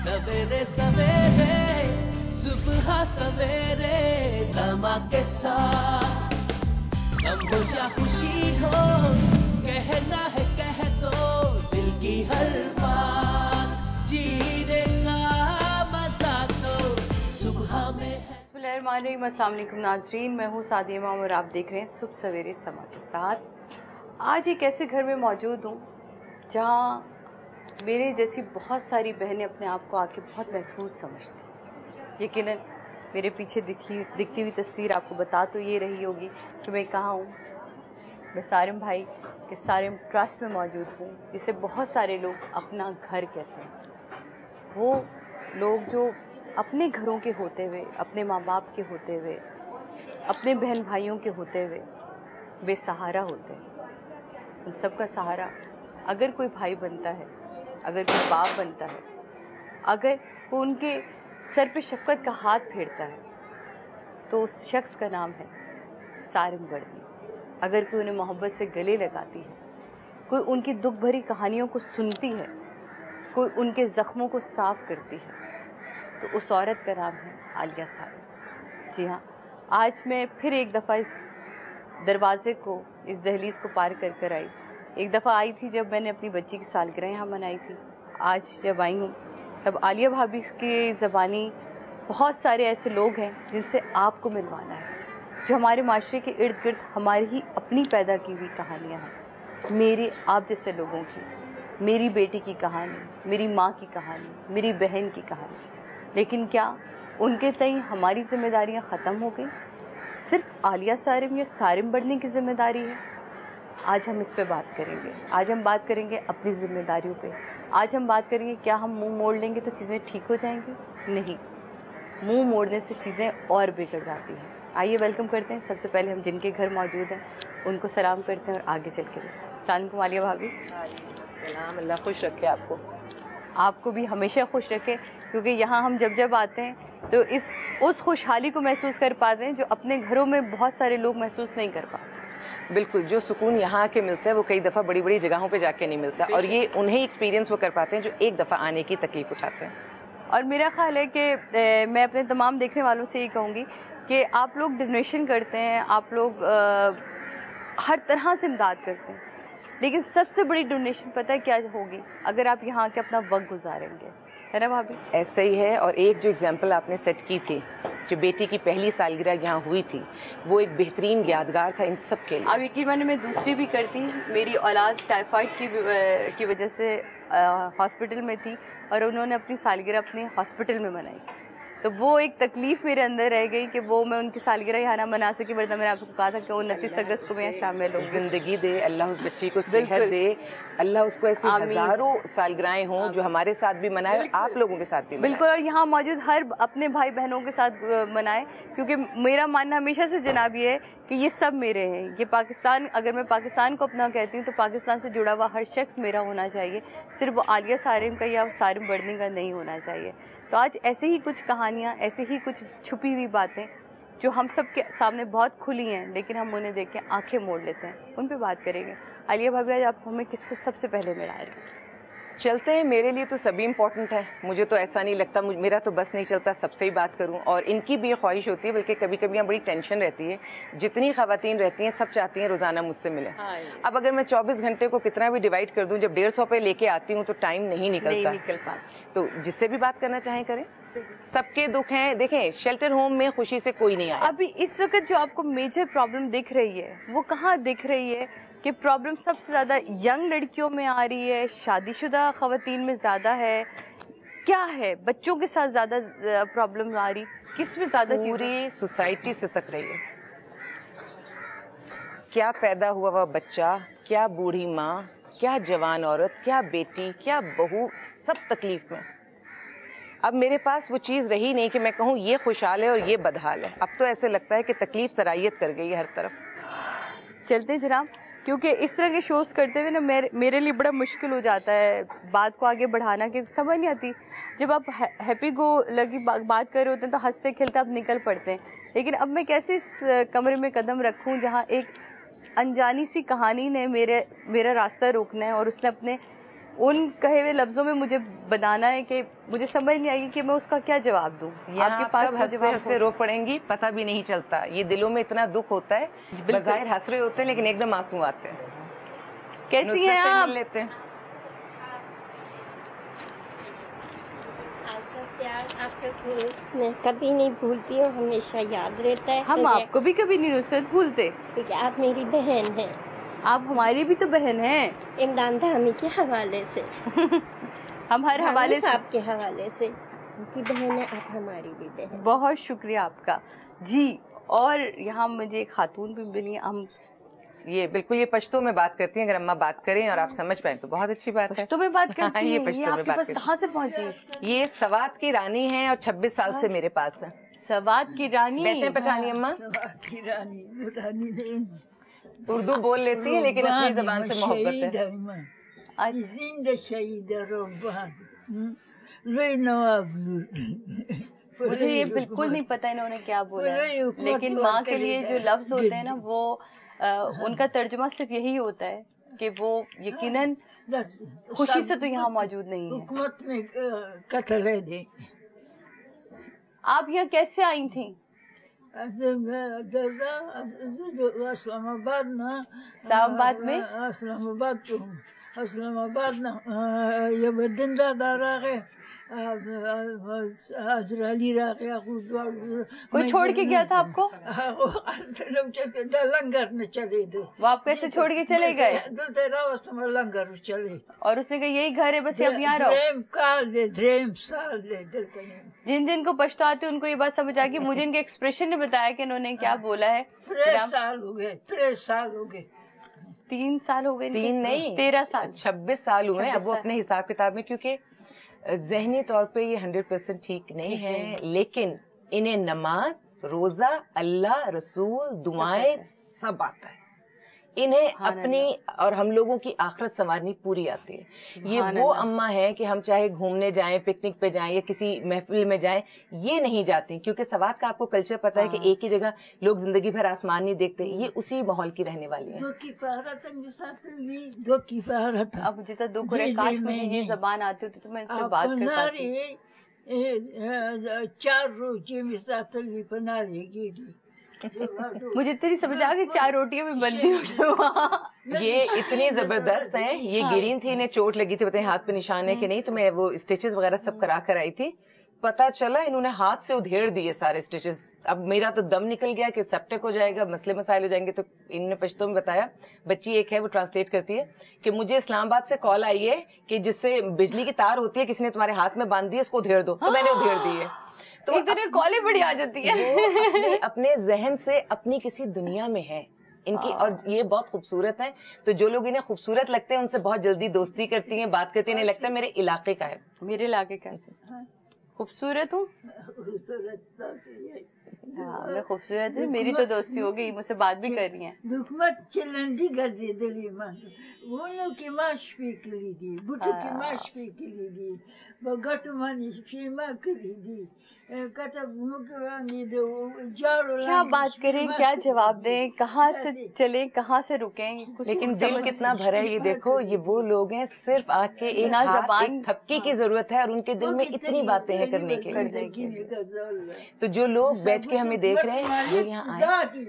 सवेरे सवेरे सुबह सवेरे समा के साथ गम हो या खुशी हो कहना है कह दो दिल की हर बात जीने का मजा तो सुबह में है। बिस्मिल्लाहिर्रहमानिर्रहीम, अस्सलाम वालेकुम नाज़रीन, मैं हूँ सादिया इमाम और आप देख रहे हैं सुबह सवेरे समा के साथ। आज एक ऐसे घर में मौजूद हूँ जहाँ मेरे जैसी बहुत सारी बहनें अपने आप को आके बहुत महफूज समझती हैं। यकीनन मेरे पीछे दिखती हुई तस्वीर आपको बता तो ये रही होगी कि मैं कहाँ हूँ। मैं सारिम भाई के सारिम ट्रस्ट में मौजूद हूँ, जिसे बहुत सारे लोग अपना घर कहते हैं। वो लोग जो अपने घरों के होते हुए, अपने माँ बाप के होते हुए, अपने बहन भाइयों के होते हुए बेसहारा होते हैं। उन सब का सहारा अगर कोई भाई बनता है, अगर कोई बाप बनता है, अगर वो उनके सर पे शफ़क़त का हाथ फेरता है, तो उस शख्स का नाम है सारिम बर्दी। अगर कोई उन्हें मोहब्बत से गले लगाती है, कोई उनकी दुख भरी कहानियों को सुनती है, कोई उनके ज़ख्मों को साफ़ करती है, तो उस औरत का नाम है आलिया सारिम। जी हाँ, आज मैं फिर एक दफ़ा इस दरवाज़े को, इस दहलीज़ को पार कर कर आई। एक दफ़ा आई थी जब मैंने अपनी बच्ची की सालगिरह यहाँ मनाई थी। आज जब आई हूँ तब आलिया भाभी की ज़बानी बहुत सारे ऐसे लोग हैं जिनसे आपको मिलवाना है, जो हमारे माशरे के इर्द गिर्द हमारी ही अपनी पैदा की हुई कहानियाँ हैं। मेरे आप जैसे लोगों की, मेरी बेटी की कहानी, मेरी माँ की कहानी, मेरी बहन की कहानी। लेकिन क्या उनके तई हमारी ज़िम्मेदारियाँ ख़त्म हो गई? सिर्फ आलिया सारिम या सारिम बढ़ने की ज़िम्मेदारी है? आज हम इस पे बात करेंगे। आज हम बात करेंगे अपनी ज़िम्मेदारियों पे। आज हम बात करेंगे क्या हम मुंह मोड़ लेंगे तो चीज़ें ठीक हो जाएंगी? नहीं, मुंह मोड़ने से चीज़ें और बिगड़ जाती हैं। आइए वेलकम करते हैं। सबसे पहले हम जिनके घर मौजूद हैं उनको सलाम करते हैं और आगे चल के अस्सलाम वालेकुम आलिया भाभी। सलाम, अल्लाह खुश रखे आपको। आपको भी हमेशा खुश रखे, क्योंकि यहाँ हम जब जब आते हैं तो उस खुशहाली को महसूस कर पाते हैं जो अपने घरों में बहुत सारे लोग महसूस नहीं कर पाते। बिल्कुल, जो सुकून यहाँ आके मिलता है वो कई दफ़ा बड़ी बड़ी जगहों पे जाके नहीं मिलता, और ये उन्हें एक्सपीरियंस वो कर पाते हैं जो एक दफ़ा आने की तकलीफ़ उठाते हैं। और मेरा ख्याल है कि मैं अपने तमाम देखने वालों से ये कहूँगी कि आप लोग डोनेशन करते हैं, आप लोग हर तरह से इमदाद करते हैं, लेकिन सबसे बड़ी डोनेशन पता है क्या होगी? अगर आप यहाँ आके अपना वक्त गुजारेंगे, है ना भाभी? ऐसा ही है। और एक जो एग्जाम्पल आपने सेट की थी, जो बेटी की पहली सालगिरह यहाँ हुई थी, वो एक बेहतरीन यादगार था इन सब के लिए। अब यकीन मैं दूसरी भी करती। मेरी औलाद टाइफाइड की वजह से हॉस्पिटल में थी और उन्होंने अपनी सालगिरह अपने हॉस्पिटल में मनाई, तो वो एक तकलीफ़ मेरे अंदर रह गई कि वो मैं उनकी सालगिरह यहाँ ना मना सकी। वरना मैंने आपको कहा था कि 29 अगस्त को मैं यहाँ शामिल हूँ। ज़िंदगी दे अल्लाह उस बच्ची को सेहत दे, अल्लाह उसको ऐसी हज़ारों सालगिरहें हों जो हमारे साथ भी मनाए और आप लोगों के साथ भी मनाए। बिल्कुल, और यहाँ मौजूद हर अपने भाई बहनों के साथ मनाए, क्योंकि मेरा मानना हमेशा से जनाब ये है कि ये सब मेरे हैं। ये पाकिस्तान, अगर मैं पाकिस्तान को अपना कहती हूँ तो पाकिस्तान से जुड़ा हुआ हर शख्स मेरा होना चाहिए, सिर्फ वो आलिया सारिम का या सारिम बढ़ने का नहीं होना चाहिए। तो आज ऐसे ही कुछ कहानियाँ, ऐसे ही कुछ छुपी हुई बातें जो हम सब के सामने बहुत खुली हैं, लेकिन हम उन्हें देख के आंखें मोड़ लेते हैं, उन पे बात करेंगे। आलिया भाभी, आज आप हमें किससे सबसे पहले मिला रहे हैं? चलते हैं। मेरे लिए तो सभी इम्पोर्टेंट है, मुझे तो ऐसा नहीं लगता, मेरा तो बस नहीं चलता सबसे ही बात करूं, और इनकी भी ये ख्वाहिश होती है, बल्कि कभी कभी यहाँ बड़ी टेंशन रहती है। जितनी ख़वातीन रहती हैं सब चाहती हैं रोज़ाना मुझसे मिलें। अब अगर मैं 24 घंटे को कितना भी डिवाइड कर दूं, जब 150 पे लेके आती हूँ तो टाइम नहीं निकल पाता। तो जिससे भी बात करना चाहें करें, सबके दुख हैं। देखें, शेल्टर होम में खुशी से कोई नहीं आया। अभी इस वक्त जो आपको मेजर प्रॉब्लम दिख रही है वो कहाँ दिख रही है? कि प्रॉब्लम सबसे ज़्यादा यंग लड़कियों में आ रही है, शादीशुदा ख़वातीन में ज़्यादा है, क्या है? बच्चों के साथ ज़्यादा प्रॉब्लम आ रही, किस में ज़्यादा? पूरी सोसाइटी सिसक रही है। क्या पैदा हुआ हुआ बच्चा, क्या बूढ़ी माँ, क्या जवान औरत, क्या बेटी, क्या बहू, सब तकलीफ में। अब मेरे पास वो चीज़ रही नहीं कि मैं कहूँ ये खुशहाल है और ये बदहाल है। अब तो ऐसे लगता है कि तकलीफ सरायत कर गई है हर तरफ। चलते हैं जनाब, क्योंकि इस तरह के शोज़ करते हुए ना मेरे लिए बड़ा मुश्किल हो जाता है बात को आगे बढ़ाना, क्योंकि समझ नहीं आती। जब आप हैप्पी गो लगी बात कर रहे होते हैं तो हंसते खेलते आप निकल पड़ते हैं, लेकिन अब मैं कैसे इस कमरे में कदम रखूं जहां एक अनजानी सी कहानी ने मेरा रास्ता रोकना है और उसने अपने ان کہے ہوئے لفظوں میں مجھے بنانا ہے کہ مجھے سمجھ نہیں آئے گی کہ میں اس کا کیا جواب دوں. آپ کے پاس ہنستے ہنستے رو پڑیں گی پتہ بھی نہیں چلتا. یہ دلوں میں اتنا دکھ ہوتا ہے, بظاہر ہنس رہے ہوتے ہیں لیکن ایک دم آنسو آتے ہیں. کیسی ہیں آپ؟ لیتے ہیں آپ کا پیار, آپ کا خلوص میں کبھی نہیں بھولتی ہوں, ہمیشہ یاد رہتا ہے. ہم آپ کو بھی کبھی نہیں نصرت بھولتے, کیونکہ آپ میری بہن ہیں. آپ ہماری بھی تو بہن ہیں. عمران دھامی کے حوالے سے, ہم ہر حوالے سے آپ کے حوالے سے ان کی بہن ہے, آپ ہماری بھی بہن. بہت شکریہ آپ کا جی. اور یہاں مجھے ایک خاتون بھی ملی. ہم یہ بالکل یہ پشتو میں بات کرتی ہیں, اگر اماں بات کریں اور آپ سمجھ پائیں تو بہت اچھی بات ہے. پشتو میں بات کرتی ہیں, یہ یہ پشتو آپ میں کے بات پاس کرتی کہاں سے پہنچی؟ یہ سوات کی رانی ہیں اور 26 سال سے میرے پاس ہے. سوات کی رانی. بیچیں پہچانی اماں؟ سوات کی رانی نہیں, اردو بول لیتی ہے لیکن اپنی زبان سے محبت ہے. زندہ شہید ربان لوی نواب مجھے یہ بالکل نہیں پتا انہوں نے کیا بولا ہے, لیکن ماں کے لیے جو لفظ ہوتے ہیں نا وہ ان کا ترجمہ صرف یہی ہوتا ہے کہ وہ یقیناً خوشی سے تو یہاں موجود نہیں ہے. حکومت میں قتل ہے دے. آپ یہاں کیسے آئی تھیں؟ اسلام آباد نا, اسلام آباد میں اسلام آباد نا یہ بدندہ دار آگے عزرالی راقی کوئی چھوڑ کے گیا تھا آپ کو؟ لنگر میں چلے دے. وہ آپ کیسے چھوڑ کے چلے گئے؟ لنگر چلے اور اس نے کہا یہی گھر ہے بس اب یہاں رہو. دریم سال دے دلتے جن جن کو پشتو آتے ان کو یہ بات سمجھ آ گئی. مجھے ان کے ایکسپریشن نے بتایا کہ انہوں نے کیا بولا ہے. 3 سال ہو گئے 3 سال ہو گئے 3 سال ہو گئے 3 نہیں 13 سال 26 سال ہوئے اب وہ اپنے حساب کتاب میں, کیونکہ ذہنی طور پہ یہ 100% ٹھیک نہیں ہے, لیکن انہیں نماز, روزہ, اللہ, رسول, دعائیں سب آتا ہے. انہیں اپنی اور ہم لوگوں کی آخرت سنوارنی پوری آتی ہے. یہ وہ اماں ہے کہ ہم چاہے گھومنے جائیں, پکنک پہ جائیں یا کسی محفل میں جائیں, یہ نہیں جاتی, کیونکہ سوات کا آپ کو کلچر پتا ہے کہ ایک ہی جگہ لوگ زندگی بھر آسمان نہیں دیکھتے. یہ اسی ماحول کی رہنے والی ہیں. اب مجھے تو دکھ ہو رہا ہے, کاش مجھے یہ زبان آتی ہوتی تو میں ان سے بات کر پاتی. 4 روٹی مسافر لی پناری گیری. مجھے تیری سمجھ آ گئی 4 روٹیاں بھی بنتی ہوں. یہ اتنی زبردست ہیں, یہ گرین تھی, انہیں چوٹ لگی تھی, بتائیں ہاتھ پہ نشان ہے کہ نہیں, تو میں وہ اسٹیچز وغیرہ سب کرا کر آئی تھی. پتا چلا انہوں نے ہاتھ سے ادھیڑ دیے سارے اسٹیچز. اب میرا تو دم نکل گیا کہ سیپٹک ہو جائے گا, مسئلے مسائل ہو جائیں گے. تو انہوں نے پشتو میں بتایا, بچی ایک ہے وہ ٹرانسلیٹ کرتی ہے, کہ مجھے اسلام آباد سے کال آئی ہے کہ جس سے بجلی کی تار ہوتی ہے کسی نے تمہارے ہاتھ میں باندھ دی ہے, اس کو ادھیڑ دو. تو میں نے ادھیڑ دی ہے. تو کالیں بڑی آ جاتی ہے اپنے ذہن سے اپنی کسی دنیا میں ہے ان کی, اور یہ بہت خوبصورت ہے. تو جو لوگ انہیں خوبصورت لگتے ہیں ان سے بہت جلدی دوستی کرتی ہیں, بات کرتی ہیں. انہیں لگتا ہے میرے علاقے کا ہے. میرے علاقے کا خوبصورت ہوں. ہاں میں خوبصورت ہوں, میری تو دوستی ہو گئی, مجھ سے بات بھی کر رہی ہیں. دکمت چلندی گردی دلی من وونو کی ماش پی کلی دی, بوٹو کی ماش پی کلی دی, بگٹ منی فیما کلی دی. کیا بات کریں, کیا جواب دیں, کہاں سے چلیں, کہاں سے رکیں. لیکن دل کتنا بھرا ہے. یہ دیکھو, یہ وہ لوگ ہیں صرف آ کے ایک زبان تھپکی کی ضرورت ہے, اور ان کے دل میں اتنی باتیں ہیں کرنے کے. تو جو لوگ بیٹھ کے ہمیں دیکھ رہے ہیں وہ یہاں آئے.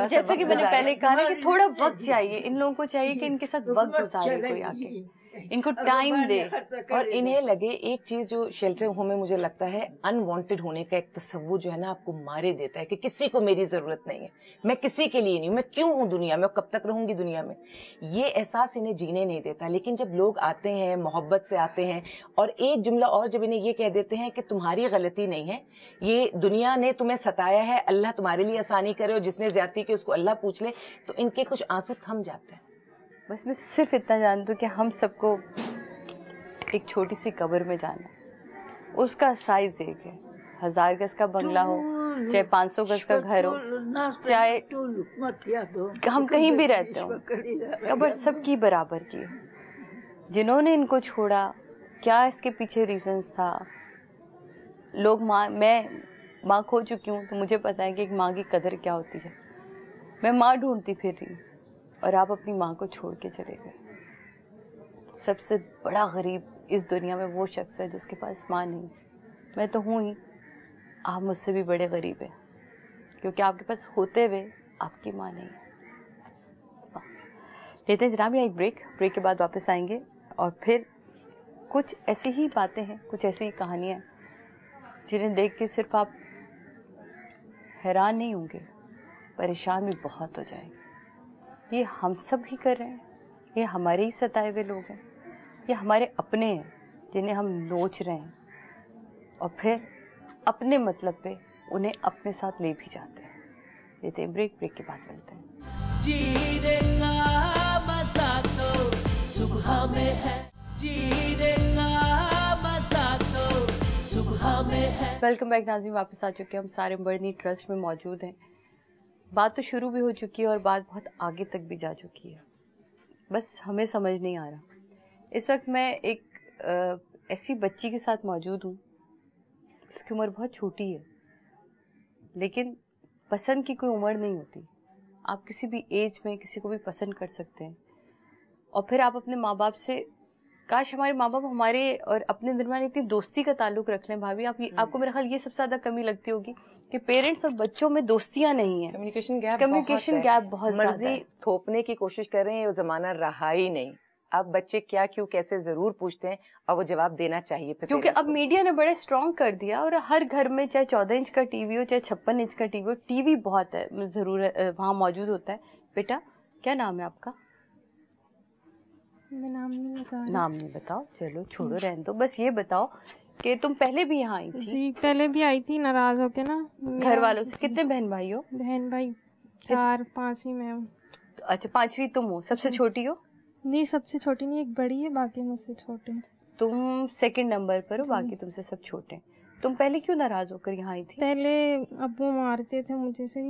جیسے کہ میں نے پہلے کہا نا کہ تھوڑا وقت چاہیے ان لوگوں کو, چاہیے کہ ان کے ساتھ وقت گزارے کوئی آ کے, ان کو ٹائم دے. اور انہیں لگے ایک چیز جو شیلٹر ہوم میں مجھے لگتا ہے انوانٹیڈ ہونے کا ایک تصور جو ہے نا آپ کو مارے دیتا ہے, کہ کسی کو میری ضرورت نہیں ہے, میں کسی کے لیے نہیں ہوں, میں کیوں ہوں دنیا میں, کب تک رہوں گی دنیا میں. یہ احساس انہیں جینے نہیں دیتا. لیکن جب لوگ آتے ہیں, محبت سے آتے ہیں, اور ایک جملہ اور جب انہیں یہ کہہ دیتے ہیں کہ تمہاری غلطی نہیں ہے, یہ دنیا نے تمہیں ستایا ہے, اللہ تمہارے لیے آسانی کرے, اور جس نے زیادتی کی اس کو اللہ پوچھ لے, تو ان کے کچھ آنسو تھم جاتے ہیں. بس میں صرف اتنا جانتی ہوں کہ ہم سب کو ایک چھوٹی سی قبر میں جانا, اس کا سائز ایک ہے, 1000 گز کا بنگلہ ہو, چاہے 500 گز کا گھر ہو, چاہے ہم کہیں بھی رہتے ہوں, قبر سب کی برابر کی. جنہوں نے ان کو چھوڑا, کیا اس کے پیچھے ریزنز تھا. لوگ میں ماں کھو چکی ہوں, تو مجھے پتا ہے کہ ایک ماں کی قدر کیا ہوتی ہے. میں ماں ڈھونڈتی پھر رہی, اور آپ اپنی ماں کو چھوڑ کے چلے گئے. سب سے بڑا غریب اس دنیا میں وہ شخص ہے جس کے پاس ماں نہیں. میں تو ہوں ہی, آپ مجھ سے بھی بڑے غریب ہیں کیونکہ آپ کے پاس ہوتے ہوئے آپ کی ماں نہیں ہے. لیتے ہیں جناب ایک بریک کے بعد واپس آئیں گے اور پھر کچھ ایسی ہی باتیں ہیں, کچھ ایسی ہی کہانیاں جنہیں دیکھ کے صرف آپ حیران نہیں ہوں گے, پریشان بھی بہت ہو جائیں گے. یہ ہم سب ہی کر رہے ہیں, یہ ہمارے ہی ستائے ہوئے لوگ ہیں, یہ ہمارے اپنے ہیں جنہیں ہم نوچ رہے ہیں اور پھر اپنے مطلب پہ انہیں اپنے ساتھ لے بھی جاتے ہیں. لیتے ہیں بریک کے بعد ملتے ہیں. جینے کا مزہ تو صبح میں ہے, جینے کا مزہ تو صبح میں ہے. ویلکم بیک ناظرین, واپس آ چکے ہیں. ہم سارم بڑھنی ٹرسٹ میں موجود ہیں. بات تو شروع بھی ہو چکی ہے اور بات بہت آگے تک بھی جا چکی ہے, بس ہمیں سمجھ نہیں آ رہا. اس وقت میں ایک ایسی بچی کے ساتھ موجود ہوں جس کی عمر بہت چھوٹی ہے, لیکن پسند کی کوئی عمر نہیں ہوتی. آپ کسی بھی ایج میں کسی کو بھی پسند کر سکتے ہیں. اور پھر آپ اپنے ماں باپ سے, کاش ہمارے ماں باپ ہمارے اور اپنے درمیان اتنی دوستی کا تعلق رکھ لیں. بھابھی آپ کو میرا خیال یہ سب سے زیادہ کمی لگتی ہوگی کہ پیرنٹس اور بچوں میں دوستیاں نہیں ہیں, کمیونیکیشن گیپ بہت زیادہ ہے. مرضی تھوپنے کی کوشش کر رہے ہیں, وہ زمانہ رہا ہی نہیں. اب بچے کیا کیوں کیسے ضرور پوچھتے ہیں اور وہ جواب دینا چاہیے, کیونکہ اب میڈیا نے بڑے اسٹرانگ کر دیا اور ہر گھر میں چاہے 14 انچ کا ٹی وی ہو چاہے 56 انچ کا ٹی وی ہو, ٹی وی بہت ہے ضرور وہاں موجود ہوتا ہے. بیٹا کیا نام ہے آپ کا؟ میں نام نہیں بتاؤ, چلو چھوڑو رہنے دو. بس یہ بتاؤ کہ تم پہلے بھی یہاں آئی تھی؟ جی پہلے بھی آئی تھی, ناراض ہو کے نا گھر والوں سے. کتنے بہن بھائی ہو؟ بہن بھائی 4, 5ویں میں ہوں. اچھا 5ویں تم ہو, سب سے چھوٹی ہو؟ نہیں سب سے چھوٹی نہیں, ایک بڑی ہے, باقی مجھ سے چھوٹے ہیں. تم 2nd نمبر پر ہو, باقی تم سے سب چھوٹے ہیں. تم پہلے کیوں ناراض ہو کر یہاں آئی تھی؟ پہلے ابو مارتے تھے مجھے سے,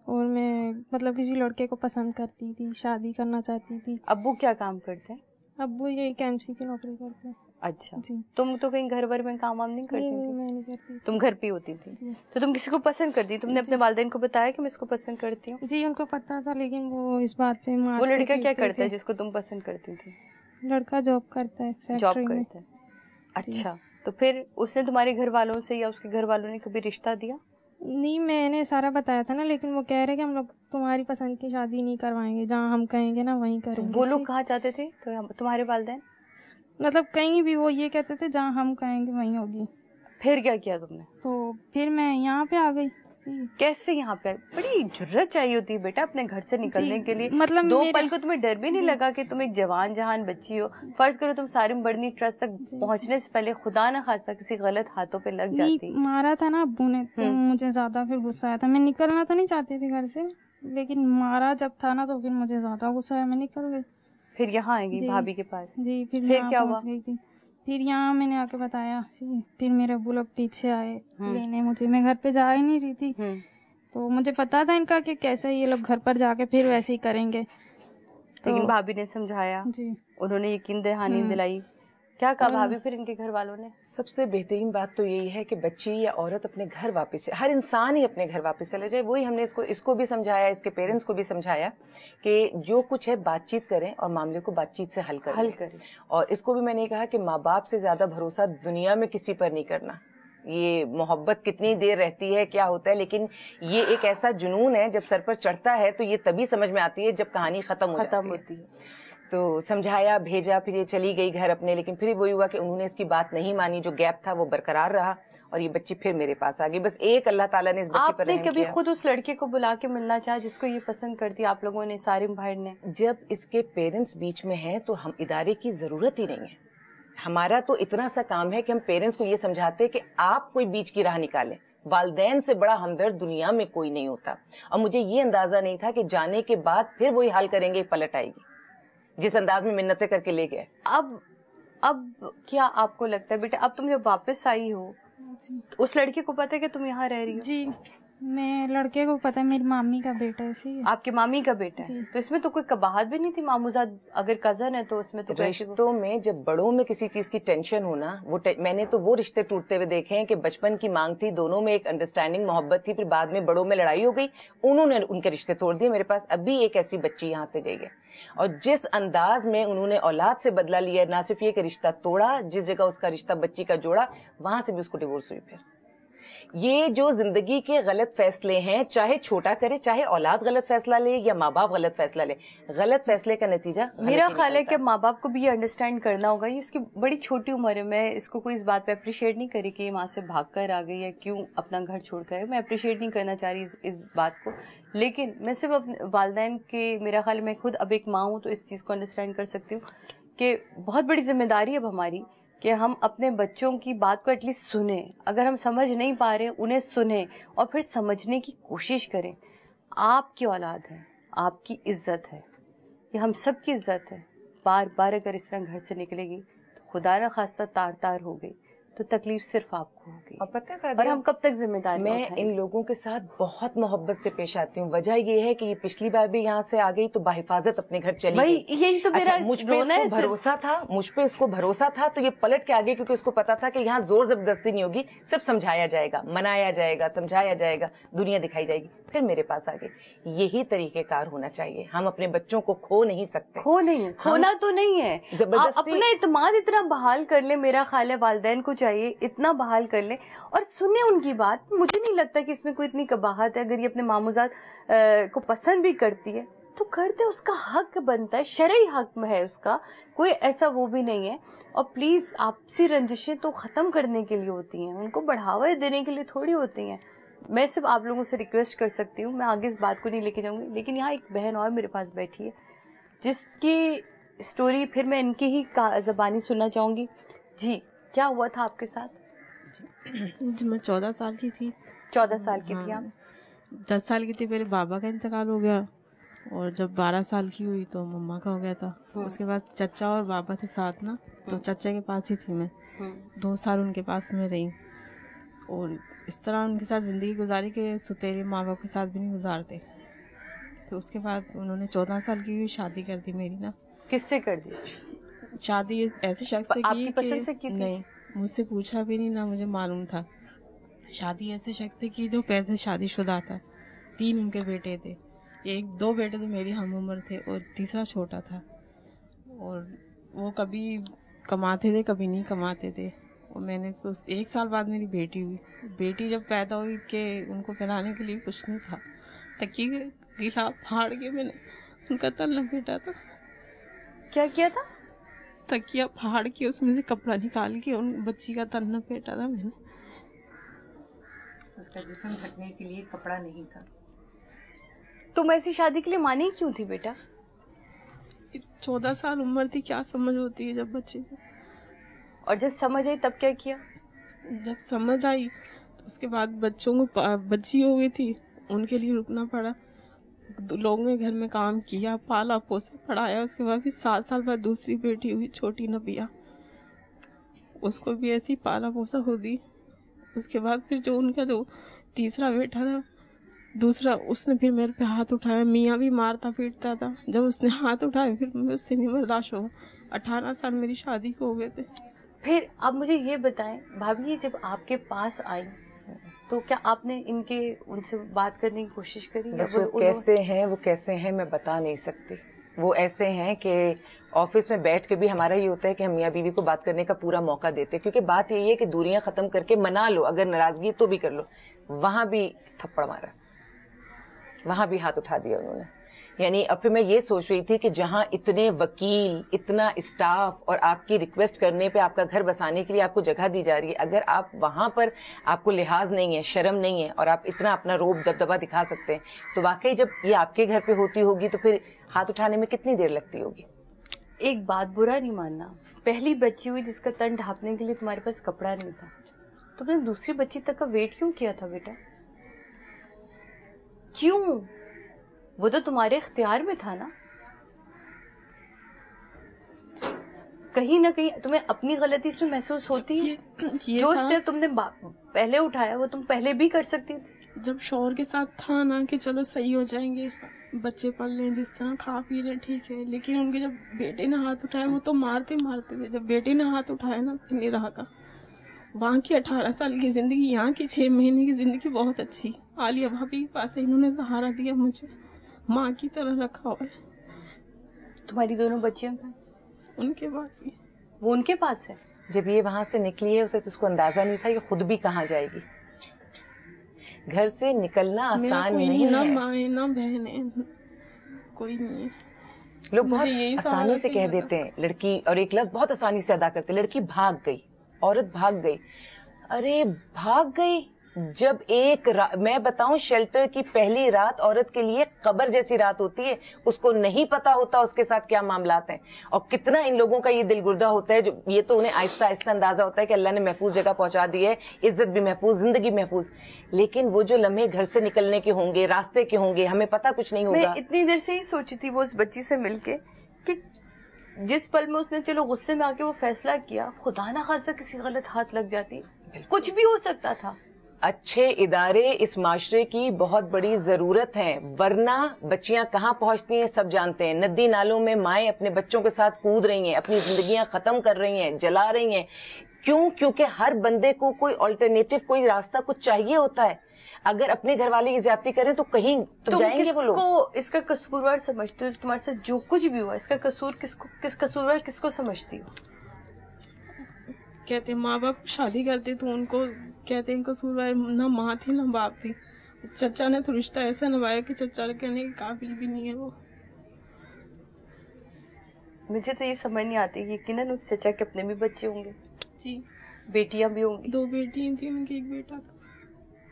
اور میں مطلب کسی لڑکے کو پسند کرتی تھی, شادی کرنا چاہتی تھی. ابو کیا کام کرتے ہیں؟ ابو یہ KMC کی نوکری کرتے ہیں. اچھا جی. تم تو کہیں گھر ور میں کام وام نہیں کرتی تھی؟ میں نہیں کرتی. تم گھر پہ ہوتی تھی؟ جی. تو تم کسی کو پسند کرتی, تم نے اپنے والدین کو بتایا کہ میں اس کو پسند کرتی ہوں؟ جی ان کو پتا تھا, لیکن وہ اس بات پہ وہ لڑکا کیا کرتا ہے جس کو تم پسند کرتی تھی؟ لڑکا جاب کرتا ہے, جاب کرتا ہے. اچھا, تو پھر اس نے تمہارے گھر والوں سے یا اس کے گھر والوں نے کبھی رشتہ دیا؟ نہیں, میں نے سارا بتایا تھا نا, لیکن وہ کہہ رہے کہ ہم لوگ تمہاری پسند کی شادی نہیں کروائیں گے, جہاں ہم کہیں گے نا وہیں کریں گے. وہ لوگ کہاں چاہتے تھے تمہارے والدین؟ مطلب کہیں بھی وہ یہ کہتے تھے جہاں ہم کہیں گے وہیں ہوگی. پھر کیا کیا تم نے؟ تو پھر میں یہاں پہ آ گئی. کیسے یہاں پہ؟ بڑی جرت چاہیے ہوتی ہے بیٹا اپنے گھر سے نکلنے کے لیے. مطلب 2 پل کو تمہیں ڈر بھی نہیں لگا کہ تم ایک جوان جہان بچی ہو؟ فرض کرو تم سارم بڑھنی ٹرسٹ تک پہنچنے سے پہلے خدا نہ خواستہ کسی غلط ہاتھوں پہ لگ جاتی. مارا تھا نا ابو نے, تو مجھے زیادہ پھر غصہ آیا تھا. میں نکلنا تو نہیں چاہتی تھی گھر سے, لیکن مارا جب تھا نا تو پھر مجھے زیادہ غصہ آیا, میں نکل گئی. پھر یہاں آئے گی بھابھی کے پاس؟ جی پھر کیا ہوا؟ گئی تھی. پھر یہاں میں نے آ کے بتایا, پھر میرے ابو لوگ پیچھے آئے لینے مجھے. میں گھر پہ جا ہی نہیں رہی تھی, تو مجھے پتا تھا ان کا کہ کیسے یہ لوگ گھر پر جا کے پھر ویسے ہی کریں گے. لیکن بھابھی نے سمجھایا, جی انہوں نے یقین دہانی دلائی. کیا کہا بھابھی پھر ان کے گھر والوں نے؟ سب سے بہترین بات تو یہی ہے کہ بچی یا عورت اپنے گھر واپس, ہر انسان ہی اپنے گھر واپس چلے جائے. وہی ہم نے اس کو بھی سمجھایا, اس کے پیرنٹس کو بھی سمجھایا کہ جو کچھ ہے بات چیت کریں اور معاملے کو بات چیت سے حل کریں. اور اس کو بھی میں نے کہا کہ ماں باپ سے زیادہ بھروسہ دنیا میں کسی پر نہیں کرنا. یہ محبت کتنی دیر رہتی ہے کیا ہوتا ہے, لیکن یہ ایک ایسا جنون ہے جب سر پر چڑھتا ہے تو یہ تبھی سمجھ میں آتی ہے جب کہانی ختم ہوتی ہے. تو سمجھایا, بھیجا, پھر یہ چلی گئی گھر اپنے, لیکن پھر وہی ہوا کہ انہوں نے اس کی بات نہیں مانی. جو گیپ تھا وہ برقرار رہا اور یہ بچی پھر میرے پاس آ گئی. بس ایک اللہ تعالیٰ نے اس بچی پر رحم کیا. آپ نے کبھی خود اس لڑکے کو بلا کے ملنا چاہا جس کو یہ پسند کرتی آپ لوگوں نے, سارم بھائی نے؟ جب اس کے پیرنٹس بیچ میں ہیں تو ہم ادارے کی ضرورت ہی نہیں ہے. ہمارا تو اتنا سا کام ہے کہ ہم پیرنٹس کو یہ سمجھاتے کہ آپ کوئی بیچ کی راہ نکالیں. والدین سے بڑا ہمدرد دنیا میں کوئی نہیں ہوتا. اور مجھے یہ اندازہ نہیں تھا کہ جانے کے بعد پھر وہی حال کریں گے, پلٹ آئے گی جس انداز میں منتیں کر کے لے گئے. اب کیا آپ کو لگتا ہے بیٹا, اب تم جب واپس آئی ہو اس لڑکی کو پتا ہے کہ تم یہاں رہ رہی ہو؟ جی मैं लड़के को पता है मेरी मामी का बेटा है, इसी आपकी मामी का बेटा है, तो इसमें तो कोई कबाहत भी नहीं थी? मामूजाद अगर कजन है तो उसमें तो रिश्तों में जब बड़ों में किसी चीज की टेंशन होना, मैंने तो वो रिश्ते टूटते हुए देखे हैं कि बचपन की मांग थी, दोनों में एक अंडरस्टैंडिंग मोहब्बत थी, फिर बाद में बड़ों में लड़ाई हो गई, उन्होंने उनके रिश्ते तोड़ दिए। मेरे पास अभी एक ऐसी बच्ची यहाँ से गई है, और जिस अंदाज में उन्होंने औलाद से बदला लिया, ना सिर्फ ये कि रिश्ता तोड़ा, जिस जगह उसका रिश्ता बच्ची का जोड़ा, वहां से भी उसको डिवोर्स हुई। फिर ये जो जिंदगी के गलत फैसले हैं, चाहे छोटा करे, चाहे औलाद गलत फैसला ले या माँ बाप गलत फैसला ले, गलत फैसले का नतीजा मेरा ख्याल है कि माँ बाप को भी ये अंडरस्टैंड करना होगा। ये इसकी बड़ी छोटी उम्र है, मैं इसको कोई इस बात पे अप्रिशिएट नहीं करी कि ये माँ से भाग कर आ गई या क्यों अपना घर छोड़ कर, मैं अप्रिशिएट नहीं करना चाह रही इस बात को। लेकिन मैं सिर्फ अपने वालिदैन के, मेरा ख्याल मैं खुद अब एक माँ हूँ तो इस चीज़ को अंडरस्टैंड कर सकती हूँ कि बहुत बड़ी जिम्मेदारी है अब हमारी कि हम अपने बच्चों की बात को एटलीस्ट सुने। अगर हम समझ नहीं पा रहे उन्हें सुने और फिर समझने की कोशिश करें। आपकी औलाद है, आपकी इज्जत है, ये हम सब की इज्जत है। बार बार अगर इस तरह घर से निकलेगी तो खुदा न खास्ता तार तार हो गई तो तकलीफ सिर्फ आपको होगी। और पता है और हम कब तक जिम्मेदारी मैं इन लोगों के साथ बहुत मोहब्बत से पेश आती हूँ। वजह ये है कि ये पिछली बार भी यहाँ से आ गई तो बाहिफाजत अपने घर चली गई। यही तो मेरा मुझ पे इसको भरोसा था तो ये पलट के आ गई, क्योंकि उसको पता था कि यहाँ जोर जबरदस्ती नहीं होगी, सिर्फ समझाया जाएगा, मनाया जाएगा, समझाया जाएगा, दुनिया दिखाई जाएगी, फिर मेरे पास आ गई। यही तरीकेकार होना चाहिए। हम अपने बच्चों को खो नहीं सकते। खोना तो नहीं है, अपना इत्मीनान इतना बहाल कर ले, मेरा ख्याल है वालिदैन को चाहिए इतना बहाल कर ले और सुने उनकी बात। मुझे नहीं लगता कि इसमें कोई इतनी कबाहत है। अगर ये अपने मामूजात को पसंद भी करती है तो कर दे, उसका हक बनता है, शरई हक है उसका, कोई ऐसा वो भी नहीं है। और प्लीज आपसी रंजिशें तो खत्म करने के लिए होती हैं, उनको बढ़ावा देने के लिए थोड़ी होती हैं। मैं सिर्फ आप लोगों से रिक्वेस्ट कर सकती हूँ, मैं आगे इस बात को नहीं लेके जाऊंगी, लेकिन यहाँ एक बहन और मेरे पास बैठी है जिसकी स्टोरी फिर मैं इनकी ही ज़बानी सुनना चाहूंगी। जी, क्या हुआ था आपके साथ? जी मैं 14 साल की थी। 14 साल की थी आप? 10 साल की थी, मेरे बाबा का इंतकाल हो गया, और जब 12 साल की हुई तो मम्मा का हो गया था। उसके बाद चचा और बाबा थे साथ ना, तो चचा के पास ही थी मैं। 2 साल उनके पास में रही, और इस तरह उनके साथ ज़िंदगी गुजारी कि सुतेरे माँ बाप के साथ भी नहीं गुजारते। तो उसके बाद उन्होंने 14 साल की शादी कर दी मेरी ना। किससे कर दी शादी? ऐसे शख्स से आपकी पसंद से की थी? नहीं, मुझसे पूछा भी नहीं, ना मुझे मालूम था। शादी ऐसे शख्स से की जो पैसे शादीशुदा था। 3 उनके बेटे थे, 2 बेटे तो मेरी हम उम्र थे और तीसरा छोटा था। और वो कभी कमाते थे कभी नहीं कमाते थे। और मैंने 1 साल बाद मेरी बेटी हुई। बेटी जब पैदा हुई कि उनको पहनाने के लिए कुछ नहीं था, तकिए के गिलाफ फाड़ के मैंने उनका तन लपेटा था। क्या किया था? तकिया फाड़ के उसमें से कपड़ा निकाल के उन बच्ची का तन लपेटा था मैंने। उसका जिस्म ढकने के लिए कपड़ा नहीं था। तुम ऐसी शादी के लिए मानी क्यों थी बेटा? 14 साल उम्र थी, क्या समझ होती है जब बच्चे को। और जब समझ आई तब क्या किया? जब समझ आई तो उसके बाद बच्चों को बच्ची हो गई थी, उनके लिए रुकना पड़ा। लोगों ने घर में काम किया, पाला पोसा पढ़ाया। उसके बाद फिर 7 साल बाद दूसरी बेटी हुई, छोटी नबिया, उसको भी ऐसी पाला पोसा हो दी। उसके बाद फिर जो उनका जो तीसरा बेटा था, दूसरा, उसने फिर मेरे पे हाथ उठाया। मियाँ भी मारता पीटता था। जब उसने हाथ उठाया फिर मैं उससे नहीं बर्दाश्त हुआ। 18 साल मेरी शादी को हो गए थे। फिर अब मुझे ये बताएं भाभी, जब आपके पास आई तो क्या आपने उनसे बात करने की कोशिश करी? बस वो कैसे हैं मैं बता नहीं सकती। वो ऐसे हैं कि ऑफिस में बैठ के भी हमारा ये होता है कि हम मियाँ बीवी को बात करने का पूरा मौका देते, क्योंकि बात यही है कि दूरियां खत्म करके मना लो, अगर नाराजगी तो भी कर लो। वहां भी थप्पड़ मारा, वहां भी हाथ उठा दिया उन्होंने। यानी अब फिर मैं ये सोच रही थी कि जहां इतने वकील, इतना स्टाफ और आपकी रिक्वेस्ट करने पे आपका घर बसाने के लिए आपको जगह दी जा रही है, अगर आप वहां पर आपको लिहाज नहीं है, शर्म नहीं है और आप इतना अपना रोब दबदबा दिखा सकते हैं, तो वाकई जब ये आपके घर पे होती होगी तो फिर हाथ उठाने में कितनी देर लगती होगी? एक बात बुरा नहीं मानना, पहली बच्ची हुई जिसका तन ढांपने के लिए तुम्हारे पास कपड़ा नहीं था, तुमने दूसरी बच्ची तक का वेट क्यों किया था बेटा? क्यों? वो तो तुम्हारे इख्तियार में था ना। कहीं ना कहीं तुम्हें अपनी गलती इसमें महसूस होती है। जो स्टेप तुमने पहले उठाया वो तुम पहले भी कर सकती थी। जब शौहर के साथ था ना कि चलो सही हो जाएंगे, बच्चे पल लें, जिस तरह खा पी लें, ठीक है, लेकिन उनके जब बेटे ने हाथ उठाया वो तो मारते मारते थे, जब बेटे ने हाथ उठाया ना फिर नहीं रहा का। वहाँ की 18 साल की ज़िंदगी, यहाँ की 6 महीने की ज़िंदगी बहुत अच्छी। आलिया भाभी के पास है, इन्होंने सहारा दिया मुझे, माँ की तरह रखा हुआ है। तुम्हारी दोनों बच्चियों का उनके पास ही, वो उनके पास है। जब ये वहाँ से निकली है उसे तो उसको अंदाजा नहीं था ये खुद भी कहाँ जाएगी। घर से निकलना आसान नहीं है। ना माँ है ना बहन है, कोई नहीं है। लोग बहुत आसानी से कह देते हैं लड़की, और एक लफ्ज बहुत आसानी से अदा करते हैं, लड़की भाग गई, औरत भाग गई। अरे भाग गई, जब मैं बताऊं, शेल्टर की पहली रात औरत के लिए कब्र जैसी रात होती है। उसको नहीं पता होता उसके साथ क्या मामलात हैं, और कितना इन लोगों का ये दिलगुर्दा होता है। जो ये तो उन्हें आहिस्ता आहिस्ता अंदाजा होता है कि अल्लाह ने महफूज जगह पहुंचा दी है, इज्जत भी महफूज, जिंदगी महफूज। लेकिन वो जो लम्हे घर से निकलने के होंगे, रास्ते के होंगे, हमें पता कुछ नहीं होगा। मैं इतनी देर से ही सोची थी वो उस बच्ची से मिलके कि जिस पल में उसने चलो गुस्से में आके वो फैसला किया, खुदा ना खास्ता किसी गलत हाथ लग जाती, कुछ भी हो सकता था। अच्छे इदारे इस माशरे की बहुत बड़ी जरूरत है, वरना बच्चियां कहाँ पहुंचती हैं सब जानते हैं। नदी नालों में माएं अपने बच्चों के साथ कूद रही हैं, अपनी जिंदगियां खत्म कर रही हैं, जला रही हैं। क्यों? क्योंकि हर बंदे को कोई अल्टरनेटिव, कोई रास्ता कुछ चाहिए होता है। अगर अपने घर वाले की ज्यादती करें तो कहीं तो जाएंगे वो लोग। इसका कसूरवार समझते हो? तुम्हारे साथ जो कुछ भी हुआ इसका कसूर किस कसूरवार किसको समझती हो? कहते हैं माँ बाप शादी करते तो उनको कहते हैं कसूरवार ना माँ थी ना बाप थी। चचा ने तो रिश्ता ऐसा निभाया कि चचा कहने के काबिल भी नहीं है वो। मुझे तो ये समझ नहीं आती कि यकीनन उस चचा के अपने भी बच्चे होंगे जी, बेटियां भी होंगी। 2 बेटियां थी, उनके 1 बेटा था।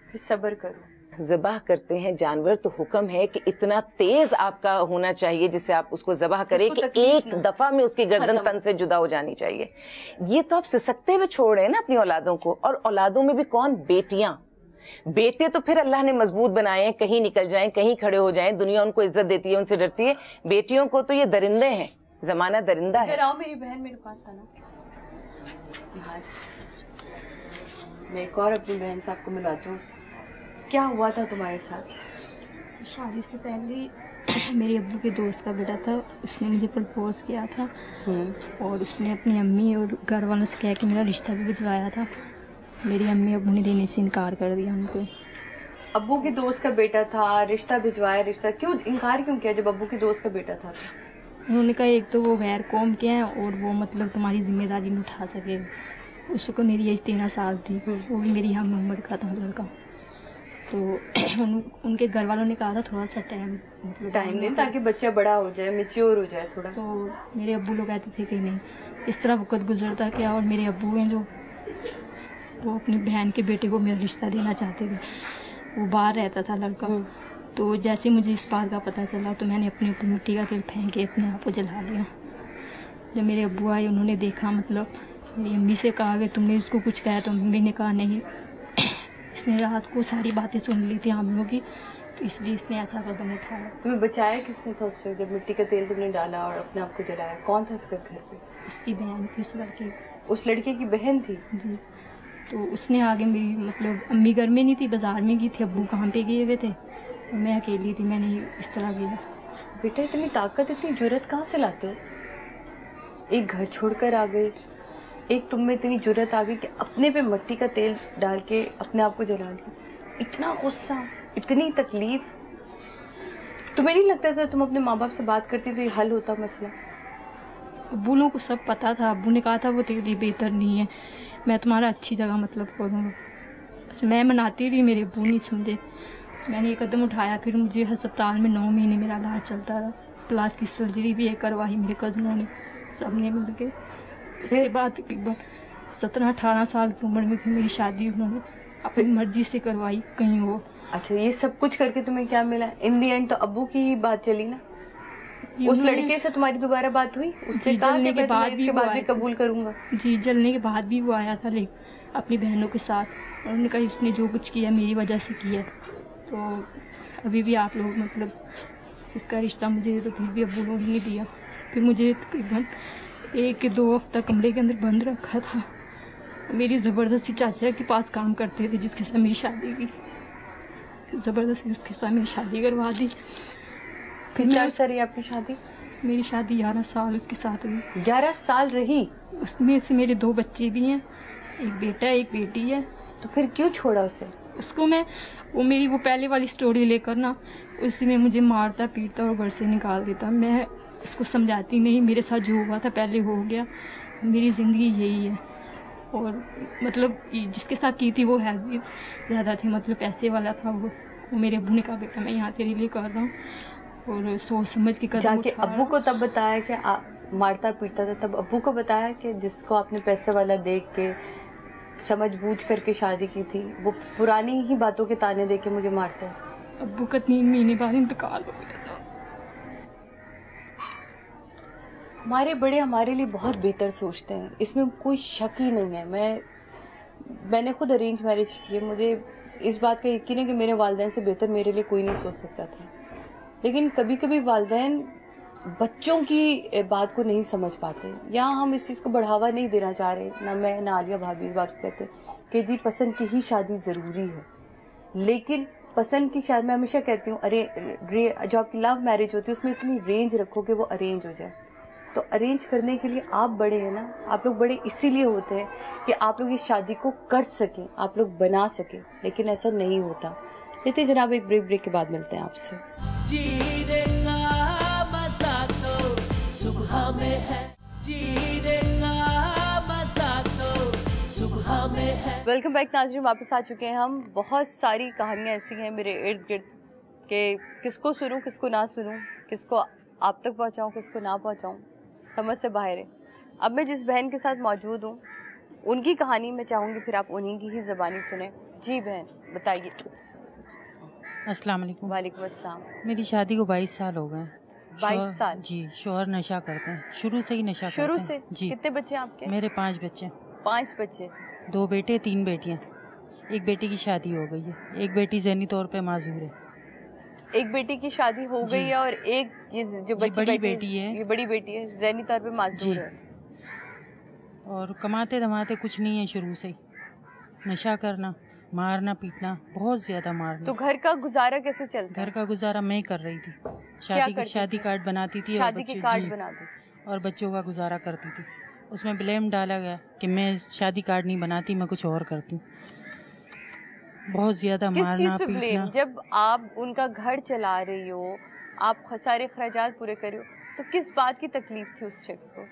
फिर सब्र करो। ज़बाह करते हैं जानवर तो हुक्म है कि इतना तेज आपका होना चाहिए जिससे आप उसको ज़बाह करें कि एक दफा में उसकी गर्दन तन से जुदा हो जानी चाहिए। ये तो आप सिसकते हुए छोड़ रहे हैं ना अपनी औलादों को। और औलादों में भी कौन? बेटियां। बेटे तो फिर अल्लाह ने मजबूत बनाए हैं, कहीं निकल जाएं, कहीं खड़े हो जाएं, दुनिया उनको इज्जत देती है, उनसे डरती है। बेटियों को तो ये दरिंदे हैं, जमाना दरिंदा है। आओ मेरी बहन मेरे पास आना। मैं एक और अपनी बहन से आपको मिलाती हूँ। क्या हुआ था तुम्हारे साथ? शादी से पहले मेरे अब्बू के दोस्त का बेटा था, उसने मुझे प्रपोज किया था और उसने अपनी अम्मी और घर वालों से कह के मेरा रिश्ता भी भिजवाया था। मेरी अम्मी अब्बू ने देने से इनकार कर दिया उनको। अब्बू के दोस्त का बेटा था, रिश्ता भिजवाया, रिश्ता क्यों इनकार क्यों किया जब अब्बू के दोस्त का बेटा था? उन्होंने कहा एक तो वो गैर कौम के हैं और वो मतलब तुम्हारी जिम्मेदारी नहीं उठा सके। उसको मेरी एज 13 साल थी, वो भी मेरी हम उम्र का था लड़का। तो उनके घर वालों ने कहा था थोड़ा सा टाइम दें ताकि बच्चा बड़ा हो जाए, मैच्योर हो जाए थोड़ा। तो मेरे अब्बू लोग कहते थे कि नहीं, इस तरह वक्त गुजरता क्या। और मेरे अब्बू हैं जो वो अपनी बहन के बेटे को मेरा रिश्ता देना चाहते थे। वो बाहर रहता था लड़का। तो जैसे मुझे इस बात का पता चला तो मैंने अपने ऊपर मिट्टी का तेल फेंक के अपने आप को जला लिया। जब मेरे अब्बू आए उन्होंने देखा, मतलब मेरी अम्मी से कहा कि तुमने इसको कुछ कहा, तो अम्मी ने कहा नहीं, इसने रात को सारी बातें सुन ली थी हम लोगों की, तो इसलिए इसने ऐसा कदम उठाया। तुम्हें बचाया किसने था उससे जब मिट्टी का तेल तुमने डाला और अपने आप को जलाया? कौन था उसके घर पे? उसकी बहन थी, उस लड़के। उस लड़के की बहन थी? जी। तो उसने आगे मेरी, मतलब अम्मी घर में नहीं थी, बाजार में गई थी, अब्बू कहाँ पे गए हुए थे और मैं अकेली थी। मैंने इस तरह किया। बेटा इतनी ताकत, इतनी जुर्रत कहाँ से लाते हो? एक घर छोड़कर आ गए, एक तुम में इतनी जुर्रत आ गई कि अपने पे मिट्टी का तेल डाल के अपने आप को जला लिया। इतना गुस्सा, इतनी तकलीफ। तुम्हें नहीं लगता था तुम अपने माँ बाप से बात करती तो ये हल होता मसला? अब्बू लोगों को सब पता था। अब्बू ने कहा था वो तेरे लिए बेहतर नहीं है, मैं तुम्हारा अच्छी जगह मतलब करूँगा। बस मैं मनाती रही, मेरे अब्बू नहीं समझे। मैंने ये कदम उठाया। फिर मुझे अस्पताल में 9 महीने मेरा इलाज चलता रहा। प्लास की सर्जरी भी करवाई मेरे कज़नों ने, सब ने मिल के। उसके बाद तकरीबन 17-18 साल की उम्र में फिर मेरी शादी उन्होंने अपनी मर्जी से करवाई कहीं वो। अच्छा, ये सब कुछ करके तुम्हें क्या मिला? इन दी एंड तो अब्बू की ही बात चली ना। उस लड़के से तुम्हारी दोबारा बात हुई? उससे जलने के बाद भी कबूल करूंगा। जी, जलने के बाद भी वो आया था लेकिन अपनी बहनों के साथ। उन्होंने कहा इसने जो कुछ किया मेरी वजह से किया। तो अभी भी आप लोग मतलब इसका रिश्ता मुझे, तो फिर भी अब्बू लोगों ने दिया। फिर मुझे तकरीबन 1-2 हफ्ता कमरे के अंदर बंद रखा था। मेरी ज़बरदस्ती चाचा के पास काम करते थे जिसके साथ मेरी शादी की। ज़बरदस्ती उसके साथ मेरी शादी करवा दी। फिर कितना अर्सा रही आपकी शादी? मेरी शादी 11 साल उसके साथ हुई। 11 साल रही? उसमें से मेरे 2 बच्चे भी हैं, एक बेटा एक बेटी है। तो फिर क्यों छोड़ा उसे? उसको मैं वो पहले वाली स्टोरी लेकर ना उसी में मुझे मारता पीटता और घर से निकाल देता। मैं उसको समझाती नहीं, मेरे साथ जो हुआ था पहले हो गया, मेरी ज़िंदगी यही है। और मतलब जिसके साथ की थी वो हेल्प भी ज़्यादा थी, मतलब पैसे वाला था वो मेरे अब्बू ने कहा बेटा मैं यहाँ तेरे लिए कर रहा हूँ, और सोच समझ के कदम जाके उठा रहा अब्बू को तब बताया कि मारता पीटता था, तब अब्बू को बताया कि जिसको आपने पैसे वाला देख के समझ बूझ करके शादी की थी वो पुरानी ही बातों के ताने दे के मुझे मारता है? अब्बू का 3 महीने बाद इंतकाल हो गया था। हमारे बड़े हमारे लिए बहुत बेहतर सोचते हैं, इसमें कोई शक ही नहीं है। मैंने खुद अरेंज मैरिज की है, मुझे इस बात का यकीन है कि मेरे वालिदैन से बेहतर मेरे लिए कोई नहीं सोच सकता था। लेकिन कभी कभी वालिदैन बच्चों की बात को नहीं समझ पाते, या हम इस चीज़ को बढ़ावा नहीं देना चाह रहे, ना मैं ना आलिया भाभी इस बात को कहते कि जी पसंद की ही शादी ज़रूरी है। लेकिन पसंद की शादी, मैं हमेशा कहती हूँ अरे जो आपकी लव मैरिज होती है उसमें इतनी रेंज रखो कि वो अरेंज हो जाए। तो अरेंज करने के लिए आप बड़े हैं ना, आप लोग बड़े इसीलिए होते हैं कि आप लोग इस शादी को कर सकें, आप लोग बना सकें, लेकिन ऐसा नहीं होता। लेते जनाब एक ब्रेक के बाद मिलते हैं आपसे। जीने का मजा तो सुबह में है, जीने का मजा तो सुबह में है। वेलकम बैक नाज़रीन, वापस आ चुके हैं हम। बहुत सारी कहानियाँ ऐसी हैं मेरे इर्द गिर्द के किसको सुनूं किसको ना सुनूं, किसको आप तक पहुँचाऊँ किसको ना पहुँचाऊँ, समझ से बाहर है। अब मैं जिस बहन के साथ मौजूद हूँ उनकी कहानी मैं चाहूँगी फिर आप उन्हीं की ही ज़बानी सुने। जी बहन बताइए। अस्सलाम वालेकुम। वालेकुम अस्सलाम। मेरी शादी को 22 साल हो गए। 22 साल? जी। शौहर नशा करते हैं, शुरू से ही नशा करते हैं। शुरू से? जी। कितने बच्चे आपके? मेरे 5 बच्चे। 5 बच्चे? 2 बेटे 3 बेटियाँ। एक बेटी की शादी हो गई है, एक बेटी ज़हनी तौर पे माजूर है। एक बेटी की शादी हो गई है और एक ये जो बड़ी बेटी है, ये बड़ी बेटी है, ज़हनी तौर पे माजूर है। और कमाते धमाते कुछ नहीं है, शुरू से ही नशा करना, मारना पीटना, बहुत ज्यादा मारना। तो घर का गुजारा कैसे चलता? घर का गुजारा मैं कर रही थी, शादी कार्ड बनाती थी, शादी के कार्ड बनाती और बच्चों का गुजारा करती थी। उसमें ब्लेम डाला गया कि मैं शादी कार्ड नहीं बनाती, मैं कुछ और करती हूँ। बहुत ज्यादा मारना पीटना। जब आप उनका घर चला रही हो, आप सारे अखराजात पूरे कर रही हो, तो किस बात की तकलीफ थी उस शख्स को?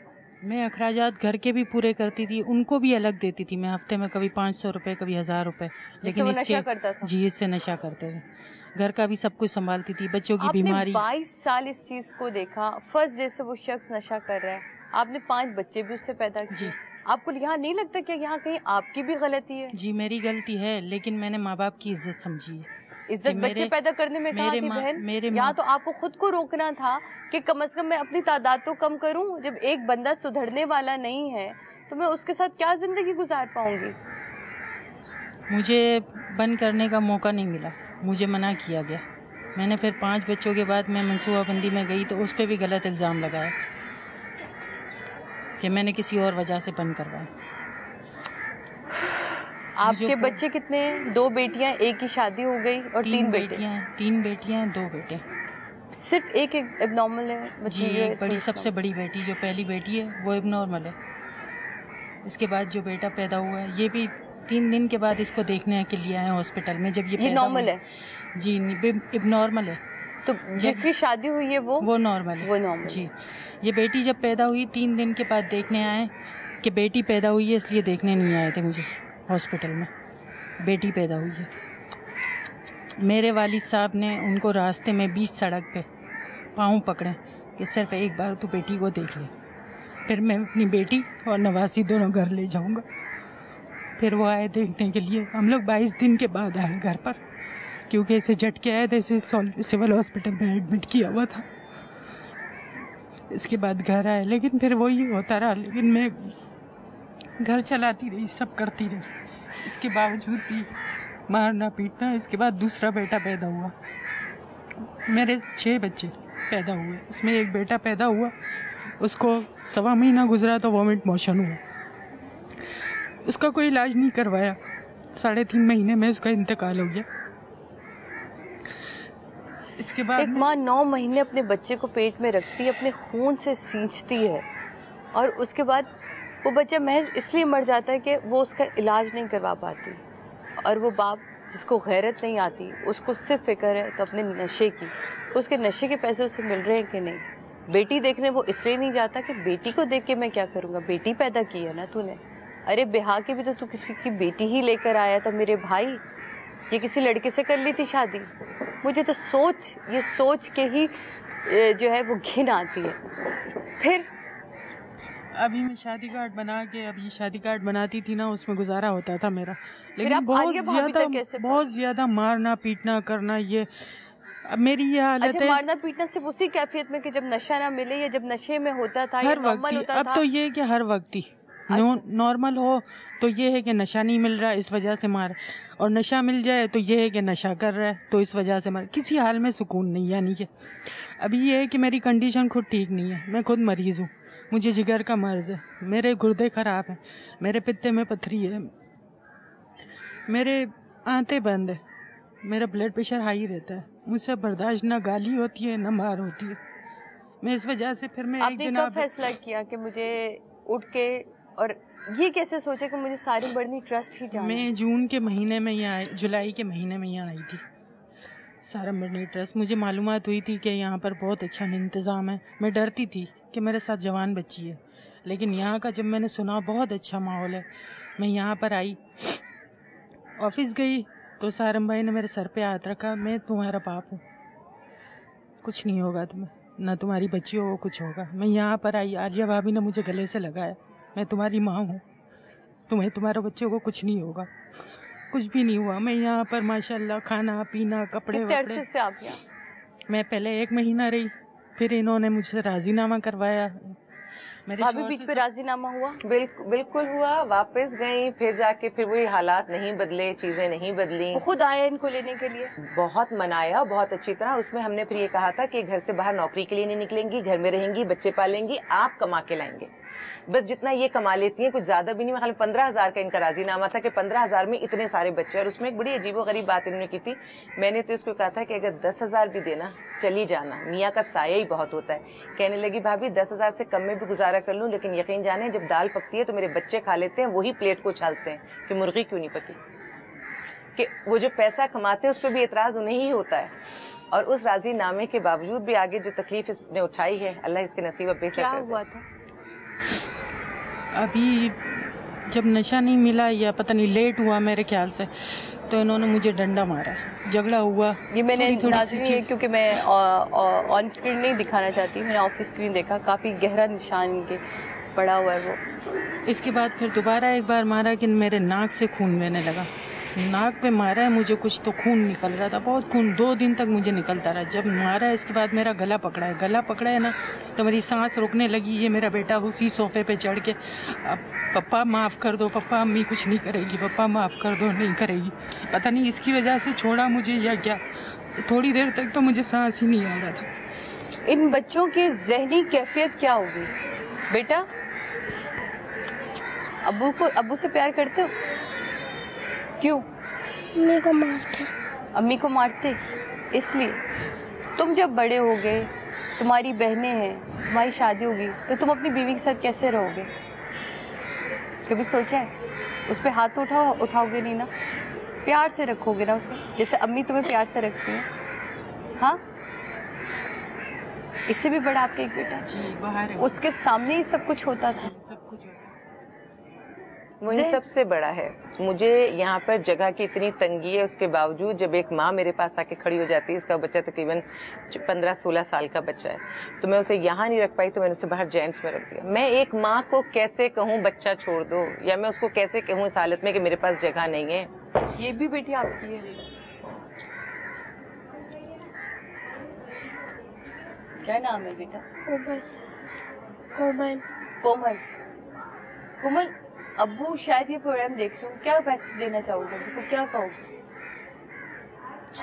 मैं अखराजात घर के भी पूरे करती थी, उनको भी अलग देती थी। मैं हफ्ते में कभी 500 रुपए, कभी 1000 रुपए। लेकिन नशा करता था? जी, इससे नशा करते थे। घर का भी सब कुछ संभालती थी, बच्चों की बीमारी। 22 साल इस चीज को देखा, फर्स्ट डे से वो शख्स नशा कर रहा है, आपने 5 बच्चे भी उससे पैदा किए। आपको यहाँ नहीं लगता कि यहाँ कहीं आपकी भी गलती है? जी मेरी गलती है, लेकिन मैंने माँ बाप की इज्जत समझी है। इज्जत बच्चे पैदा करने में कहाँ थी बहन? यहाँ तो आपको खुद को रोकना था कि कम से कम मैं अपनी तादाद तो कम करूँ। जब एक बंदा सुधरने वाला नहीं है तो मैं उसके साथ क्या जिंदगी गुजार पाऊंगी? मुझे बंद करने का मौका नहीं मिला, मुझे मना किया गया। मैंने फिर 5 बच्चों के बाद मैं मनसूबाबंदी में गई तो उस पर भी गलत इल्ज़ाम लगाया कि मैंने किसी और वजह से बंद करवाया। आपके बच्चे कितने हैं? 2 बेटियां, एक की शादी हो गई और 3 बेटे? 3 बेटियां 2 बेटे। सिर्फ एक एबनॉर्मल है? जी, एक बड़ी सबसे बड़ी बेटी जो पहली बेटी है वो एबनॉर्मल है। इसके बाद जो बेटा पैदा हुआ है ये भी 3 दिन के बाद इसको देखने के लिए आए हॉस्पिटल में। जब ये नॉर्मल है? जी एबनॉर्मल है। तो जिसकी शादी हुई है वो नॉर्मल है। वो नॉर्मल जी। ये बेटी जब पैदा हुई 3 दिन के बाद देखने आए कि बेटी पैदा हुई है, इसलिए देखने नहीं आए थे मुझे हॉस्पिटल में। बेटी पैदा हुई है। मेरे वालिद साहब ने उनको रास्ते में बीच सड़क पे पाँव पकड़े कि सिर्फ एक बार तू बेटी को देख ले, फिर मैं अपनी बेटी और नवासी दोनों घर ले जाऊंगा। फिर वो आए देखने के लिए। हम लोग 22 दिन के बाद आए घर पर, क्योंकि इसे झटके आए थे, इसे सिविल हॉस्पिटल में एडमिट किया हुआ था। इसके बाद घर आए, लेकिन फिर वही होता रहा। लेकिन मैं घर चलाती रही, सब करती रही, इसके बावजूद भी मारना पीटना। इसके बाद दूसरा बेटा पैदा हुआ। मेरे 6 बच्चे पैदा हुए, उसमें एक बेटा पैदा हुआ, उसको 1.25 महीना गुजरा तो वॉमिट मोशन हुआ। उसका कोई इलाज नहीं करवाया, 3.5 महीने में उसका इंतकाल हो गया। اس کے بعد ایک ماں 9 مہینے اپنے بچے کو پیٹ میں رکھتی ہے, اپنے خون سے سینچتی ہے, اور اس کے بعد وہ بچہ محض اس لیے مر جاتا ہے کہ وہ اس کا علاج نہیں کروا پاتی, اور وہ باپ جس کو غیرت نہیں آتی, اس کو صرف فکر ہے تو اپنے نشے کی, اس کے نشے کے پیسے اسے مل رہے ہیں کہ نہیں. بیٹی دیکھنے وہ اس لیے نہیں جاتا کہ بیٹی کو دیکھ کے میں کیا کروں گا, بیٹی پیدا کی ہے نا تو نے, ارے بہا کے بھی تو کسی کی بیٹی ہی لے کر آیا تھا میرے بھائی, یہ کسی لڑکے سے کر لی تھی شادی. مجھے تو یہ سوچ کے ہی جو ہے وہ گھن آتی ہے. پھر ابھی میں شادی کارڈ بنا کے, ابھی شادی کارڈ بناتی تھی نا, اس میں گزارا ہوتا تھا میرا, لیکن بہت زیادہ مارنا پیٹنا کرنا, یہ اب میری یہ حالت ہے. مارنا پیٹنا صرف اسی کیفیت میں کہ جب نشہ نہ ملے یا جب نشے میں ہوتا تھا, ہر وقت. اب تو یہ کہ ہر وقت ہی نارمل ہو تو یہ ہے کہ نشہ نہیں مل رہا اس وجہ سے مار, اور نشہ مل جائے تو یہ ہے کہ نشہ کر رہا ہے تو اس وجہ سے مار. کسی حال میں سکون نہیں. یعنی کہ ابھی یہ ہے کہ میری کنڈیشن خود ٹھیک نہیں ہے, میں خود مریض ہوں, مجھے جگر کا مرض ہے, میرے گردے خراب ہیں, میرے پتے میں پتھری ہے, میرے آنتیں بند ہے, میرا بلڈ پریشر ہائی رہتا ہے, مجھ سے برداشت نہ گالی ہوتی ہے نہ مار ہوتی ہے. میں اس وجہ سے پھر میں آپ نے کب فیصلہ کیا کہ مجھے اٹھ کے, اور یہ کیسے سوچے کہ مجھے ساری بڑھنی ٹرسٹ ہی جانا؟ میں جون کے مہینے میں یہاں, جولائی کے مہینے میں یہاں آئی تھی سارم بڑھنی ٹرسٹ. مجھے معلومات ہوئی تھی کہ یہاں پر بہت اچھا انتظام ہے. میں ڈرتی تھی کہ میرے ساتھ جوان بچی ہے, لیکن یہاں کا جب میں نے سنا بہت اچھا ماحول ہے, میں یہاں پر آئی, آفس گئی تو سارم بھائی نے میرے سر پہ ہاتھ رکھا, میں تمہارا باپ ہوں, کچھ نہیں ہوگا تمہیں, نہ تمہاری بچی ہو کچھ ہوگا. میں یہاں پر آئی, عالیہ بھابھی نے مجھے گلے سے لگایا, میں تمہاری ماں ہوں, تمہیں تمہارے بچوں کو کچھ نہیں ہوگا. کچھ بھی نہیں ہوا. میں یہاں پر ماشاءاللہ کھانا پینا کپڑے وپڑے, میں پہلے 1 مہینہ رہی, پھر انہوں نے مجھ سے راضی نامہ کروایا. بھابھی بیچ پہ راضی نامہ ہوا؟ بالکل ہوا. واپس گئی, پھر جا کے پھر وہی حالات نہیں بدلے, چیزیں نہیں بدلی. خود آئے ان کو لینے کے لیے, بہت منایا بہت اچھی طرح. اس میں ہم نے پھر یہ کہا تھا کہ گھر سے باہر نوکری کے لیے نہیں نکلیں گی, گھر میں رہیں گی, بچے پالیں گی, آپ کما کے لائیں گے. بس جتنا یہ کما لیتی ہیں, کچھ زیادہ بھی نہیں. خالی 15,000 کا ان کا راضی نامہ تھا کہ 15,000 میں اتنے سارے بچے. اور اس میں ایک بڑی عجیب و غریب بات انہوں نے کی تھی. میں نے تو اس کو کہا تھا کہ اگر 10,000 بھی دینا چلی جانا, میاں کا سایہ ہی بہت ہوتا ہے. کہنے لگی بھابھی 10,000 سے کم میں بھی گزارا کر لوں, لیکن یقین جانے جب دال پکتی ہے تو میرے بچے کھا لیتے ہیں, وہی پلیٹ کو اچھالتے ہیں کہ مرغی کیوں نہیں پکی. کہ وہ جو پیسہ کماتے ہیں اس پہ بھی اعتراض انہیں ہی ہوتا ہے. اور اس راضی نامے کے باوجود بھی آگے جو تکلیف اس نے اٹھائی ہے, اللہ اس کے نصیب اب بہتر کر دے. ہوا تھا ابھی جب نشہ نہیں ملا یا پتہ نہیں لیٹ ہوا میرے خیال سے, تو انہوں نے مجھے ڈنڈا مارا, جھگڑا ہوا. یہ میں نے ناظرین, کیونکہ میں آن اسکرین نہیں دکھانا چاہتی, میں نے آف اسکرین دیکھا, کافی گہرا نشان ان کے پڑا ہوا ہے وہ. اس کے بعد پھر دوبارہ ایک بار مارا کہ میرے ناک سے خون بہنے لگا. ناک پہ مارا ہے مجھے, کچھ تو خون نکل رہا تھا, بہت خون, 2 دن تک مجھے نکلتا رہا. جب مارا ہے اس کے بعد میرا گلا پکڑا ہے نا, تو میری سانس رکنے لگی. یہ میرا بیٹا اسی صوفے پہ چڑھ کے, پپا معاف کر دو, پپا امی کچھ نہیں کرے گی, پپا معاف کر دو, نہیں کرے گی. پتہ نہیں اس کی وجہ سے چھوڑا مجھے یا کیا. تھوڑی دیر تک تو مجھے سانس ہی نہیں آ رہا تھا. ان بچوں کی ذہنی کیفیت کیا ہوگی؟ بیٹا ابو سے پیار کرتے ہو؟ کیوں؟ امی کو مارتے اس لیے. تم جب بڑے ہو گئے, تمہاری بہنیں ہیں, تمہاری شادی ہوگی, تو تم اپنی بیوی کے ساتھ کیسے رہو گے؟ کبھی سوچا ہے؟ اس پہ ہاتھ اٹھاؤ گے نہیں نا, پیار سے رکھو گے نا اسے, جیسے امی تمہیں پیار سے رکھتی ہیں. ہاں, اس سے بھی بڑا آپ کا ایک بیٹا, جی باہر ہے, اس کے سامنے ہی سب کچھ ہوتا تھا. سب کچھ ہوتا. وہ ان سب سے بڑا ہے. مجھے یہاں پر جگہ کی اتنی تنگی ہے, اس کے باوجود جب ایک ماں میرے پاس آ کے کھڑی ہو جاتی ہے, اس کا بچہ تقریباً 15-16 سال کا بچہ ہے, تو میں اسے یہاں نہیں رکھ پائی, تو میں نے اسے باہر جینٹس میں رکھ دیا. میں ایک ماں کو کیسے کہوں بچہ چھوڑ دو, یا میں اس کو کیسے کہوں اس حالت میں کہ میرے پاس جگہ نہیں ہے. یہ بھی بیٹی آپ کی ہے. کیا نام ہے بیٹا؟ کومل. ابو شاید یہ پروگرام دیکھ رہے ہوں, کیا پیسے دینا چاہو گے ابو کو, کیا کہو گے؟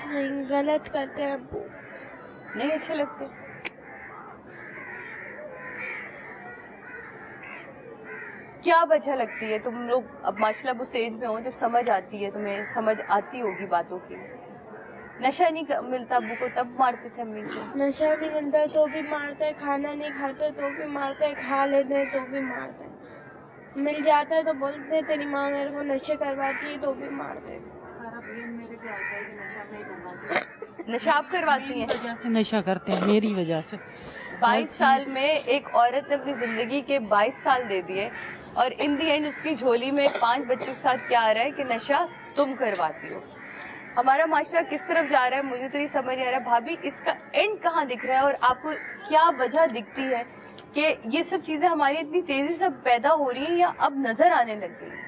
نہیں, غلط کرتے ہیں ابو, نہیں اچھے لگتے. کیا وجہ لگتی ہے؟ تم لوگ اب ماشاءاللہ اب اس ایج میں ہو جب سمجھ آتی ہے, تمہیں سمجھ آتی ہوگی باتوں کی, नशा नहीं मिलता अब्बू को तब मारते थे अम्मी को? नशा नहीं मिलता तो भी मारता है, खाना नहीं खाते तो भी मारता है, खा लेते हैं तो भी मारता है, मिल जाता है तो बोलते हैं तेरी माँ मेरे को नशे करवाती है तो भी मारते हैं। नशा आप करवाती हैं? वजह से नशा करते हैं, मेरी वजह से। 22 साल में एक औरत ने अपनी जिंदगी के 22 साल दे दिए और इन दी एंड उसकी झोली में 5 बच्चों के साथ क्या आ रहा है कि नशा तुम करवाती हो। हमारा माशरा किस तरफ जा रहा है मुझे तो ये समझ नहीं आ रहा। भाभी इसका एंड कहाँ दिख रहा है और आपको क्या वजह दिखती है कि ये सब चीजें हमारी इतनी तेजी से पैदा हो रही हैं या अब नजर आने लग गई?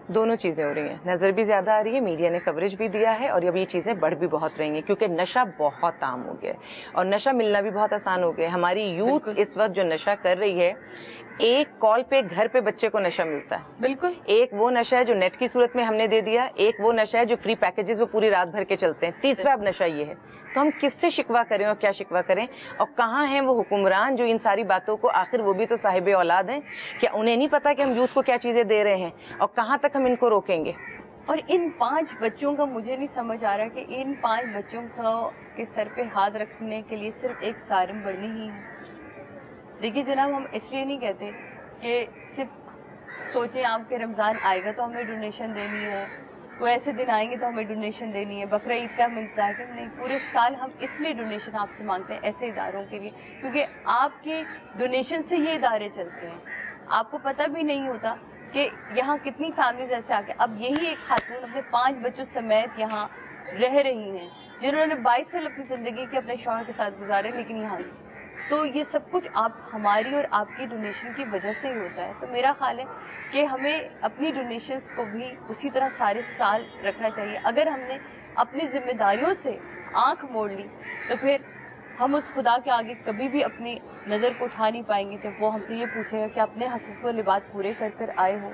दोनों चीजें हो रही हैं, नजर भी ज्यादा आ रही है, मीडिया ने कवरेज भी दिया है और अब ये चीजें बढ़ भी बहुत रही हैं क्योंकि नशा बहुत आम हो गया है और नशा मिलना भी बहुत आसान हो गया है। हमारी यूथ इस वक्त जो नशा कर रही है, एक कॉल पे घर पे बच्चे को नशा मिलता है। बिल्कुल। एक वो नशा है जो नेट की सूरत में हमने दे दिया, एक वो नशा है जो फ्री पैकेजेस वो पूरी रात भर के चलते हैं, तीसरा अब नशा ये है। तो हम किससे शिकवा करें और क्या शिकवा करें? और कहाँ हैं वो हुक्मरान जो इन सारी बातों को, आखिर वो भी तो साहिब औलाद हैं, क्या उन्हें नहीं पता कि हम यूथ को क्या चीजें दे रहे हैं और कहाँ तक हम इनको रोकेंगे? और इन 5 बच्चों का मुझे नहीं समझ आ रहा कि इन 5 बच्चों के सर पे हाथ रखने के लिए सिर्फ एक सारिम बढ़नी ही है। देखिए जनाब, हम इसलिए नहीं कहते कि सिर्फ सोचें आपके रमज़ान आएगा तो हमें डोनेशन देनी है, कोई ऐसे दिन आएंगे तो हमें डोनेशन देनी है, बकरा ईद का हम इंतजार करें, नहीं, पूरे साल हम इसलिए डोनेशन आपसे मांगते हैं ऐसे इदारों के लिए क्योंकि आपके डोनेशन से ये इदारे चलते हैं। आपको पता भी नहीं होता कि यहाँ कितनी फैमिलीज ऐसे आके, अब यही एक खातून अपने 5 बच्चों समेत यहाँ रह रही हैं जिन्होंने 22 साल अपनी जिंदगी के अपने शौहर के साथ गुजारे, लेकिन यहाँ तो ये सब कुछ आप हमारी और आपकी डोनेशन की वजह से ही होता है। तो मेरा ख्याल है कि हमें अपनी डोनेशंस को भी उसी तरह सारे साल रखना चाहिए। अगर हमने अपनी जिम्मेदारियों से आंख मोड़ ली तो फिर हम उस खुदा के आगे कभी भी अपनी नज़र को उठा नहीं पाएंगे जब वो हमसे ये पूछेगा कि अपने हक़ूक़ व लिबाद पूरे कर कर आए हो।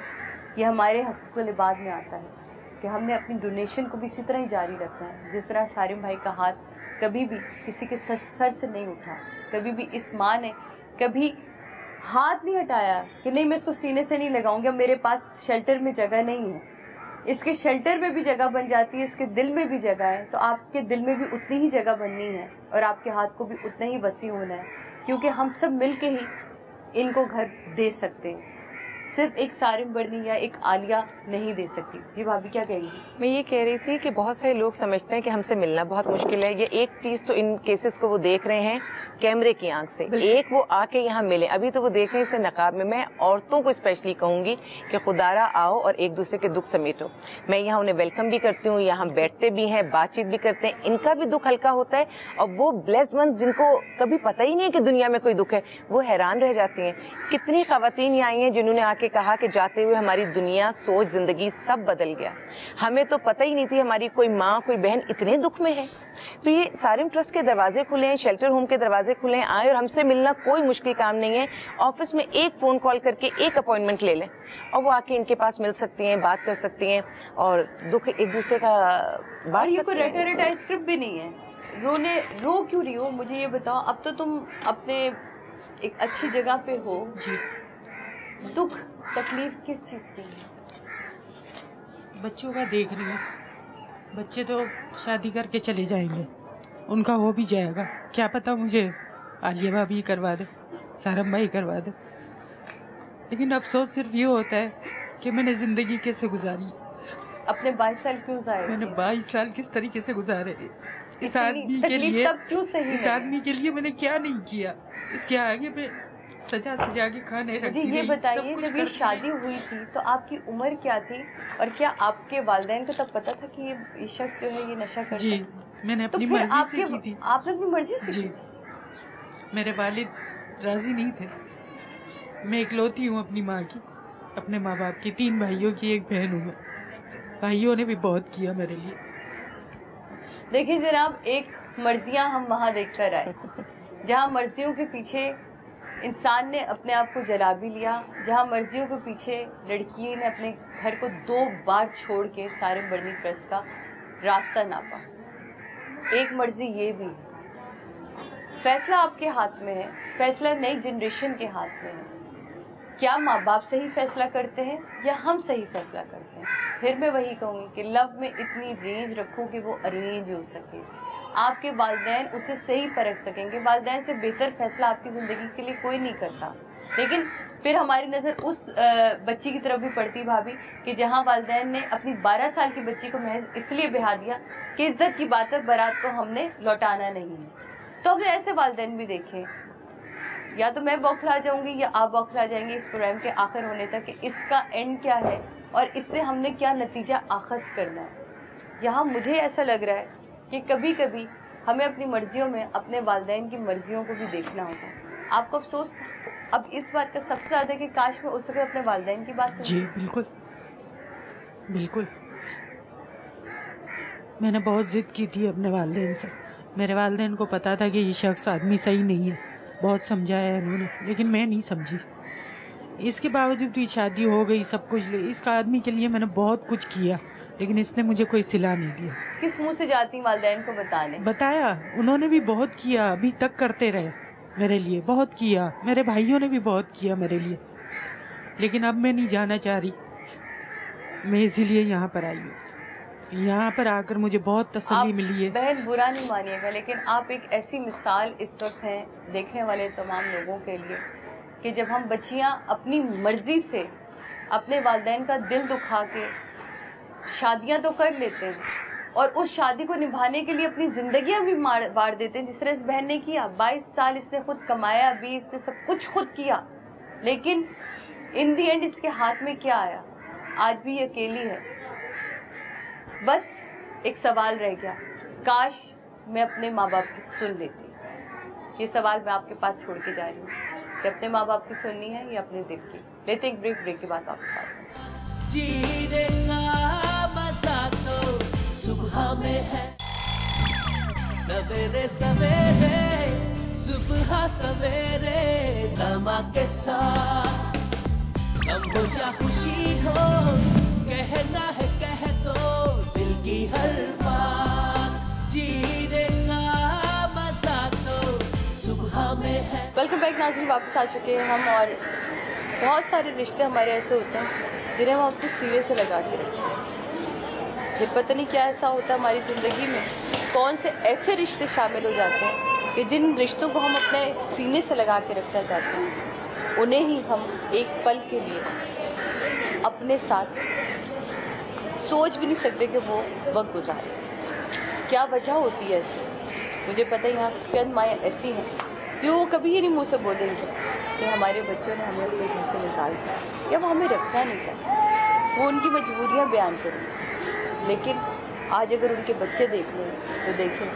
ये हमारे हक़ूक़ व लिबाद में आता है कि हमने अपनी डोनेशन को भी इसी तरह ही जारी रखना है जिस तरह सारिम भाई का हाथ कभी भी किसी के सर से नहीं उठा, कभी भी इस माँ ने कभी हाथ नहीं हटाया कि नहीं मैं इसको सीने से नहीं लगाऊंगी, अब मेरे पास शेल्टर में जगह नहीं है। इसके शेल्टर में भी जगह बन जाती है, इसके दिल में भी जगह है, तो आपके दिल में भी उतनी ही जगह बननी है और आपके हाथ को भी उतना ही वसी होना है क्योंकि हम सब मिल के ही इनको घर दे सकते हैं, सिर्फ एक सारिम बर्नी या एक आलिया नहीं दे सकती। जी भाभी क्या कहेंगी? मैं ये कह रही थी कि बहुत सारे लोग समझते हैं कि हमसे मिलना बहुत मुश्किल है। ये एक चीज तो इन केसेस को वो देख रहे हैं कैमरे की आंख से, एक वो आके यहाँ मिले, अभी तो वो देख रहे हैं इसे नकाब में। मैं औरतों को स्पेशली कहूंगी कि खुदारा आओ और एक दूसरे के दुख समेटो। मैं यहाँ उन्हें वेलकम भी करती हूँ, यहाँ बैठते भी हैं, बातचीत भी करते हैं, इनका भी दुख हल्का होता है और वो ब्लेस्ड वन जिनको कभी पता ही नहीं है कि दुनिया में कोई दुख है, वो हैरान रह जाती हैं। कितनी खवातीन यहाँ आई हैं जिन्होंने आके कहा कि जाते हुए हमारी दुनिया, सोच, जिंदगी सब बदल गया, हमें तो पता ही नहीं थी हमारी कोई माँ कोई बहन इतने दुख में है। तो ये सारिम ट्रस्ट के दरवाजे खुले हैं, शेल्टर होम के दरवाजे खुले हैं, आए और हमसे मिलना कोई मुश्किल काम नहीं है। ऑफिस में एक फोन कॉल करके एक अपॉइंटमेंट ले लें और वो आके इनके पास मिल सकती हैं, बात कर सकती हैं और दुख एक दूसरे का बात। ये कोई रेटा स्क्रिप्ट भी नहीं है, रो क्यों रही हो मुझे ये बताओ। अब तो तुम अपने एक अच्छी जगह पे हो जी, दुख तकलीफ किस चीज की है? बच्चों का देख रही हूँ, बच्चे तो शादी करके चले जाएंगे, उनका हो भी जाएगा, क्या पता मुझे आलिया भाभी करवा दे, सारम भाई करवा दे। लेकिन अफसोस सिर्फ ये होता है कि मैंने जिंदगी कैसे गुजारी। अपने 22 साल क्यों गुजारे? मैंने 22 साल किस तरीके से गुजारे इस आदमी के लिए, इस आदमी के लिए मैंने क्या नहीं किया, इसके आगे पे सजा के खाने रखती रही। ये बताइए जब ये शादी हुई थी तो आपकी उम्र क्या थी और क्या आपके वालिदैन को तब पता था कि ये शख्स जो है ये नशा करता है? जी, मैंने अपनी मर्जी से की थी। आपने अपनी मर्जी से जी, मेरे वालिद राजी नहीं थे। मैं इकलौती हूँ अपनी माँ की, अपने माँ बाप की, 3 भाइयों की 1 बहन हूँ मैं। भाइयों ने भी बहुत किया मेरे लिए। देखिए जनाब, एक मर्जियाँ हम वहाँ देख कर आए जहाँ मर्जियों के पीछे इंसान ने अपने आप को जला भी लिया, जहाँ मर्जियों के पीछे लड़की ने अपने घर को 2 बार छोड़ के सारिम बर्नी प्रेस का रास्ता नापा। एक मर्जी ये भी है, फैसला आपके हाथ में है, फैसला नई जनरेशन के हाथ में है। क्या माँ बाप सही फैसला करते हैं या हम सही फैसला करते हैं? फिर मैं वही कहूँगी कि लव में इतनी रेंज रखो कि वो अरेंज हो सके। آپ کے والدین اسے صحیح پرکھ سکیں گے. والدین سے بہتر فیصلہ آپ کی زندگی کے لیے کوئی نہیں کرتا. لیکن پھر ہماری نظر اس بچی کی طرف بھی پڑتی بھابھی کہ جہاں والدین نے اپنی 12 سال کی بچی کو محض اس لیے بہا دیا کہ عزت کی بات ہے، بارات کو ہم نے لوٹانا نہیں ہے. تو ہم نے ایسے والدین بھی دیکھے. یا تو میں بوکھلا جاؤں گی یا آپ بوکھلا جائیں گے اس پروگرام کے آخر ہونے تک کہ اس کا اینڈ کیا ہے اور اس سے ہم نے کیا نتیجہ اخذ کرنا ہے. یہاں مجھے ایسا لگ رہا ہے کہ کبھی کبھی ہمیں اپنی مرضیوں میں اپنے والدین کی مرضیوں کو بھی دیکھنا ہوگا. آپ کو افسوس اب اس بات کا سب سے زیادہ کہ کاش میں اس وقت اپنے والدین کی بات سنوں. جی بالکل بالکل. میں نے بہت ضد کی تھی اپنے والدین سے. میرے والدین کو پتا تھا کہ یہ شخص آدمی صحیح نہیں ہے، بہت سمجھایا انہوں نے، لیکن میں نہیں سمجھی. اس کے باوجود بھی شادی ہو گئی، سب کچھ اس کا آدمی کے لیے میں نے بہت کچھ کیا، لیکن اس نے مجھے کوئی صلہ نہیں دیا. کس منہ سے جاتی والدین کو بتانے؟ بتایا انہوں نے بھی بہت کیا، ابھی تک کرتے رہے میرے لیے، بہت کیا. میرے بھائیوں نے بھی بہت کیا میرے لیے، لیکن اب میں نہیں جانا چاہ رہی. میں اسی لیے یہاں پر آئی ہوں. یہاں پر آ کر مجھے بہت تسلی ملی ہے. بہن برا نہیں مانیے گا، لیکن آپ ایک ایسی مثال اس وقت ہیں دیکھنے والے تمام لوگوں کے لیے کہ جب ہم بچیاں اپنی مرضی سے اپنے والدین کا دل دکھا کے شادیاں تو کر لیتے ہیں اور اس شادی کو نبھانے کے لیے اپنی زندگیاں بھی بار دیتے ہیں، جس طرح اس بہن نے کیا. 22 سال اس نے خود کمایا بھی، اس نے سب کچھ خود کیا، لیکن ان دی اینڈ اس کے ہاتھ میں کیا آیا؟ آج بھی یہ اکیلی ہے. بس ایک سوال رہ گیا، کاش میں اپنے ماں باپ کی سن لیتی. یہ سوال میں آپ کے پاس چھوڑ کے جا رہی ہوں کہ اپنے ماں باپ کی سننی ہے یا اپنے دل کی. لیتے ایک بریک کے بعد آپ کے ساتھ. جینے کا مزہ تو صبح میں ہے، سویرے سویرے صبح سویرے سما کے ساتھ. غم ہو یا خوشی ہو کہنا ہے کہہ دو دل کی ہر بات. جینے کا مزہ تو صبح میں ہے. ویلکم بیک ناظرین، واپس آ چکے ہیں ہم. اور بہت سارے رشتے ہمارے ایسے ہوتے ہیں جنہیں ہم اپنے سینے سے لگا کے رکھتے ہیں. پھر پتہ نہیں کیا ایسا ہوتا ہے ہماری زندگی میں، کون سے ایسے رشتے شامل ہو جاتے ہیں کہ جن رشتوں کو ہم اپنے سینے سے لگا کے رکھنا چاہتے ہیں انہیں ہی ہم ایک پل کے لیے اپنے ساتھ سوچ بھی نہیں سکتے کہ وہ وقت گزارے. کیا وجہ ہوتی ہے ایسی؟ مجھے پتہ یہاں چند مائیں ایسی ہیں کہ وہ کبھی ہی نہیں منہ سے بولیں گے کہ ہمارے بچوں نے ہمیں اپنے گھر سے نکال دیا یا وہ ہمیں رکھنا نہیں چاہتے. وہ ان کی مجبوریاں بیان کریں، لیکن آج اگر ان کے بچے دیکھ لیں تو دیکھیں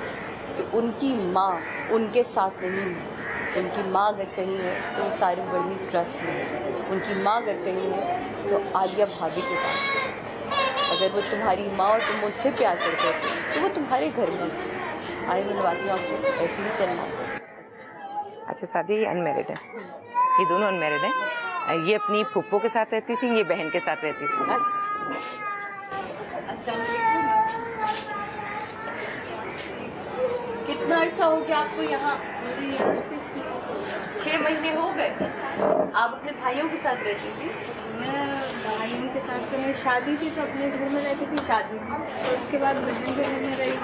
کہ ان کی ماں ان کے ساتھ نہیں ہے. ان کی ماں اگر کہیں ہے تو وہ ساری بڑی ٹرسٹ میں ہے. ان کی ماں اگر کہیں ہے تو عالیہ بھابھی کے پاس ہے. اگر وہ تمہاری ماں اور تم مجھ سے پیار کرتے تھے تو وہ تمہارے گھر میں آئے. ملواتی ہوں آپ کو ایسے ہی چلنا. اچھا سعدیہ یہ انمیرڈ ہے، یہ دونوں انمیرڈ ہیں. یہ اپنی پھپھو کے ساتھ رہتی تھی، یہ بہن کے ساتھ رہتی تھی. السلام علیکم. کتنا عرصہ ہو گیا آپ کو یہاں؟ 6 مہینے ہو گئے. آپ اپنے بھائیوں کے ساتھ رہتی تھی؟ میں بھائیوں کے ساتھ تو میری شادی تھی تو اپنے گھر میں رہتی تھی. شادی اس کے بعد بہن کے گھر میں رہی.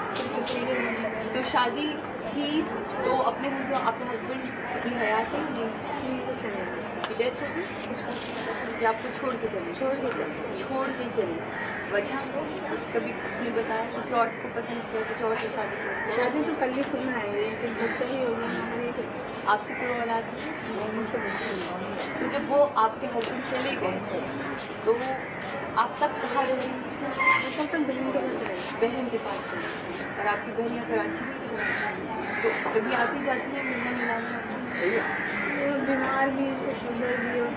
تو شادی تھی تو اپنے گھر میں آپ کے ہسبینڈ اپنی حیات ہے کی ڈیتھ ہو گئی یا آپ کو چھوڑ کے چلی؟ وجہ کبھی کچھ نہیں بتایا؟ کسی اور کو پسند کیا، کسی اور کی شادی تو کل ہی سننا ہے، لیکن بچہ ہی ہو گیا. آپ سے کوئی اولاد نہیں؟ تو جب وہ آپ کے ہسبینڈ چلے گئے تو وہ آپ تک کہاں رہی؟ بہن کے پاس رہی. اور آپ کی بہن یہاں کراچی میں تو کبھی آتی جاتی ہے ملنے ملانے؟ بیمار بھی، شوگر بھی اور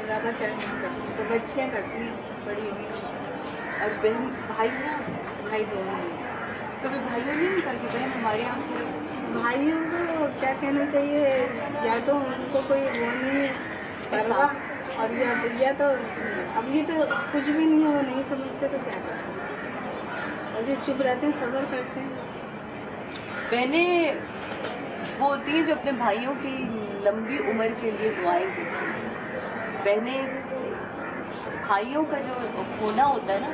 زیادہ چل نہیں کرتی تو بچیاں کرتی ہیں بڑی ہوئی. اور بہن بھائی ہیں؟ بھائی دونوں ہیں. کبھی بھائیوں نے نہیں کہا کہ بہن ہمارے یہاں سے؟ بھائیوں کو کیا کہنا چاہیے، یا تو ان کو کوئی وہ نہیں ہے پرواہ، اور یا تو اب یہ تو کچھ بھی نہیں ہے، وہ نہیں سمجھتے تو کیا کر سکتے، ایسے چپ رہتے ہیں، صبر کرتے ہیں. بہنیں وہ ہوتی ہیں جو اپنے بھائیوں کی لمبی عمر کے لیے دعائیں دیتی ہیں. بہنیں بھائیوں کا جو ہونا ہوتا ہے نا،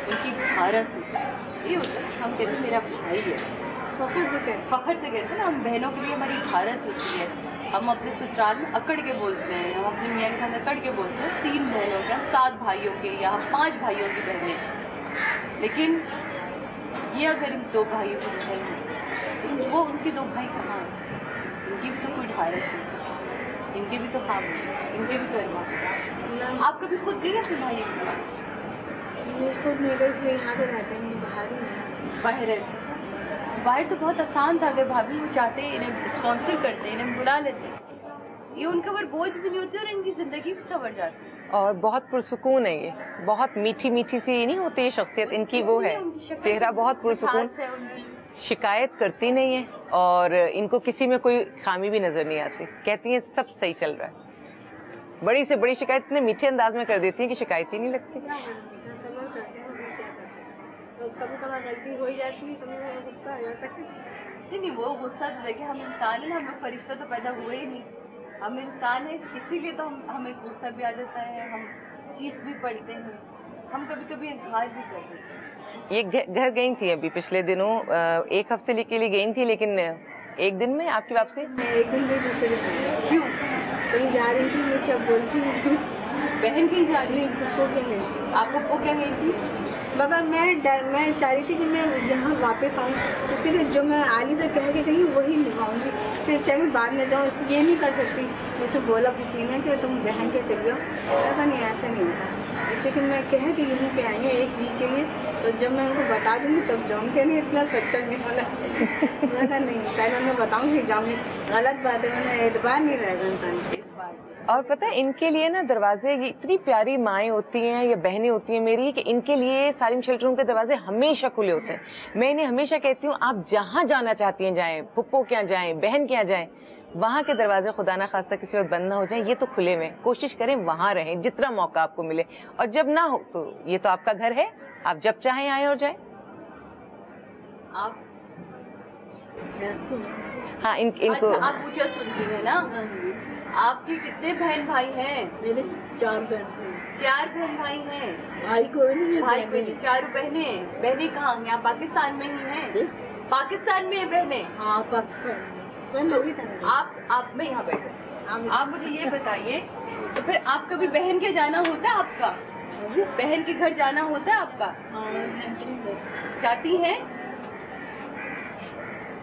ان کی بھارس ہوتی ہے. یہ ہوتا ہے ہم کہتے ہیں میرا بھائی ہے फखर से कहते हैं ना, हम बहनों के लिए हमारी ढारस होती है। हम अपने ससुराल में अकड़ के बोलते हैं, हम अपने मियाँ के साथ अकड़ के बोलते हैं 3 बहनों के, 7 भाइयों के या हम 5 भाइयों की बहनें। लेकिन ये अगर इन 2 भाइयों की बहन है, वो उनके 2 भाई कहाँ हैं? इनकी भी तो कोई ढारस है, इनके भी तो काम है, इनके भी तो अरमान। आप कभी खुद गए अपने भाइयों के पास? खुद नहीं गई, यहाँ पे रहते हैं, बाहर ही हैं। बाहर रहते, बाहर तो बहुत आसान था, अगर भाभी वो चाहते इन्हें स्पॉन्सर करते, इन्हें बुला लेते, ये उनके ऊपर बोझ भी नहीं होती और इनकी जिंदगी भी संवर जाती। और बहुत पुरसुकून है ये, बहुत मीठी मीठी सी नहीं होती है शख्सियत इनकी, वो है, चेहरा बहुत पुरसुकून, शिकायत करती नहीं है और इनको किसी में कोई खामी भी नजर नहीं आती, कहती हैं सब सही चल रहा है। बड़ी से बड़ी शिकायत इतने मीठे अंदाज में कर देती है कि शिकायत ही नहीं लगती। कभी कभार गलती हो जाती है, कभी कभार गुस्सा आ जाता है। नहीं, वो गुस्सा तो देखिए, हम इंसान है ना, हमें फरिश्ता तो पैदा हुए ही नहीं, हम इंसान है, इसीलिए तो हमें गुस्सा भी आ जाता है, हम चीख भी पड़ते हैं, हम कभी कभी इजहार भी करते हैं। ये घर गई थी अभी पिछले दिनों, 1 हफ्ते के लिए गई थी, लेकिन 1 दिन में आपकी वापसी? मैं 1 दिन में दूसरे दिन। क्यों? कहीं जा रही थी, मैं क्या बोलती हूँ, बहन कहीं जा रही थी? आपको वो क्या गई थी? बाबा मैं चाह रही थी कि मैं यहाँ वापस आऊँ, इसलिए जो मैं आली से कह के गई वही निभाऊंगी, फिर चाहे मैं बाद में जाऊँ, ये नहीं कर सकती। जैसे बोला पुकीना कि तुम बहन के चल जाओ, ऐसा नहीं, ऐसा नहीं होता, इसलिए कि मैं कह के यहीं पे आई हूँ 1 वीक के लिए, तो जब मैं उनको बता दूँगी तब जाऊँगी, नहीं इतना सच्चा नहीं होना चाहिए। मैंने नहीं, पहले मैं बताऊँगी जाऊँगी, गलत बात है, मैंने एतबार नहीं रहेगा इंसान के। और पता है इनके लिए ना दरवाजे, ये इतनी प्यारी माएँ होती हैं या बहनें होती हैं मेरी, कि इनके लिए सालिम शेल्टरों के दरवाजे हमेशा खुले होते हैं। मैं इन्हें हमेशा कहती हूँ आप जहाँ जाना चाहती हैं जाएं, फुप्पो के यहाँ जाएं, बहन के यहाँ जाएं, वहाँ के दरवाजे खुदा ना खास्ता किसी वक्त बंद ना हो जाएं, ये तो खुले में, कोशिश करें वहाँ रहें जितना मौका आपको मिले, और जब ना हो तो ये तो आपका घर है, आप जब चाहें आए और जाएं। आप हाँ इनको अच्छा, आप पूछा सुनती है ना। आपके कितने बहन भाई हैं? मेरे 4 बहन। 4 बहन भाई हैं? भाई कोई नहीं है। भाई कोई नहीं, 4 बहनें। बहनें कहाँ हैं? आप पाकिस्तान में ही हैं? पाकिस्तान में है बहनें? हाँ पाकिस्तान में। आप मैं यहाँ बैठे, आप मुझे ये बताइए, तो फिर आप कभी बहन के जाना होता है आपका? बहन के घर जाना होता है आपका? जाती हैं?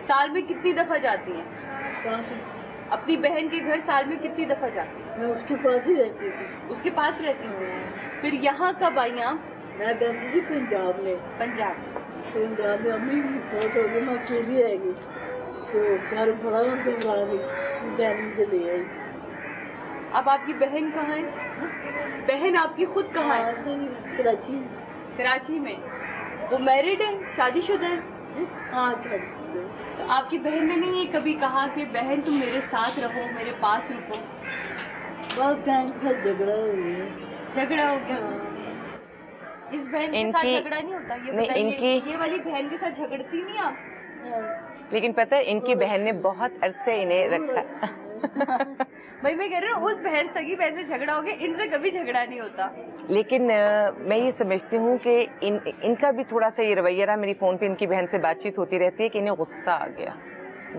साल में कितनी दफा जाती हैं? अपनी बहन के घर साल में कितनी दफा जाती हैं? मैं उसके पास ही रहती थी। उसके पास रहती हूँ। फिर यहाँ कब आई आप? मैं रहती थी पंजाब में। पंजाब में अम्मी बहुत हो गई, मैं अकेली रह गई, तो घर बड़ा घबरा रही, बहन के ले आई। अब आपकी बहन कहाँ है? बहन आपकी खुद कहाँ है? कराची। कराची में। वो मैरिड है, शादीशुदा है? हाँ। तो आपकी बहन ने नहीं कभी कहा कि बहन तुम मेरे साथ रहो, मेरे पास रुको? बहुत बहन के साथ झगड़ा हो गया। झगड़ा हो गया? इस बहन के साथ झगड़ा नहीं होता? ये बताइए, ये वाली बहन के साथ झगड़ती नहीं आप? लेकिन पता है इनकी बहन ने बहुत अरसे इन्हें रखा। भाई मैं कह रही हूँ, उस बहन सगी बहन से झगड़ा हो गया, इनसे कभी झगड़ा नहीं होता। लेकिन मैं ये समझती हूँ कि इनका भी थोड़ा सा ये रवैया रहा, मेरी फ़ोन पे इनकी बहन से बातचीत होती रहती है कि इन्हें गुस्सा आ गया।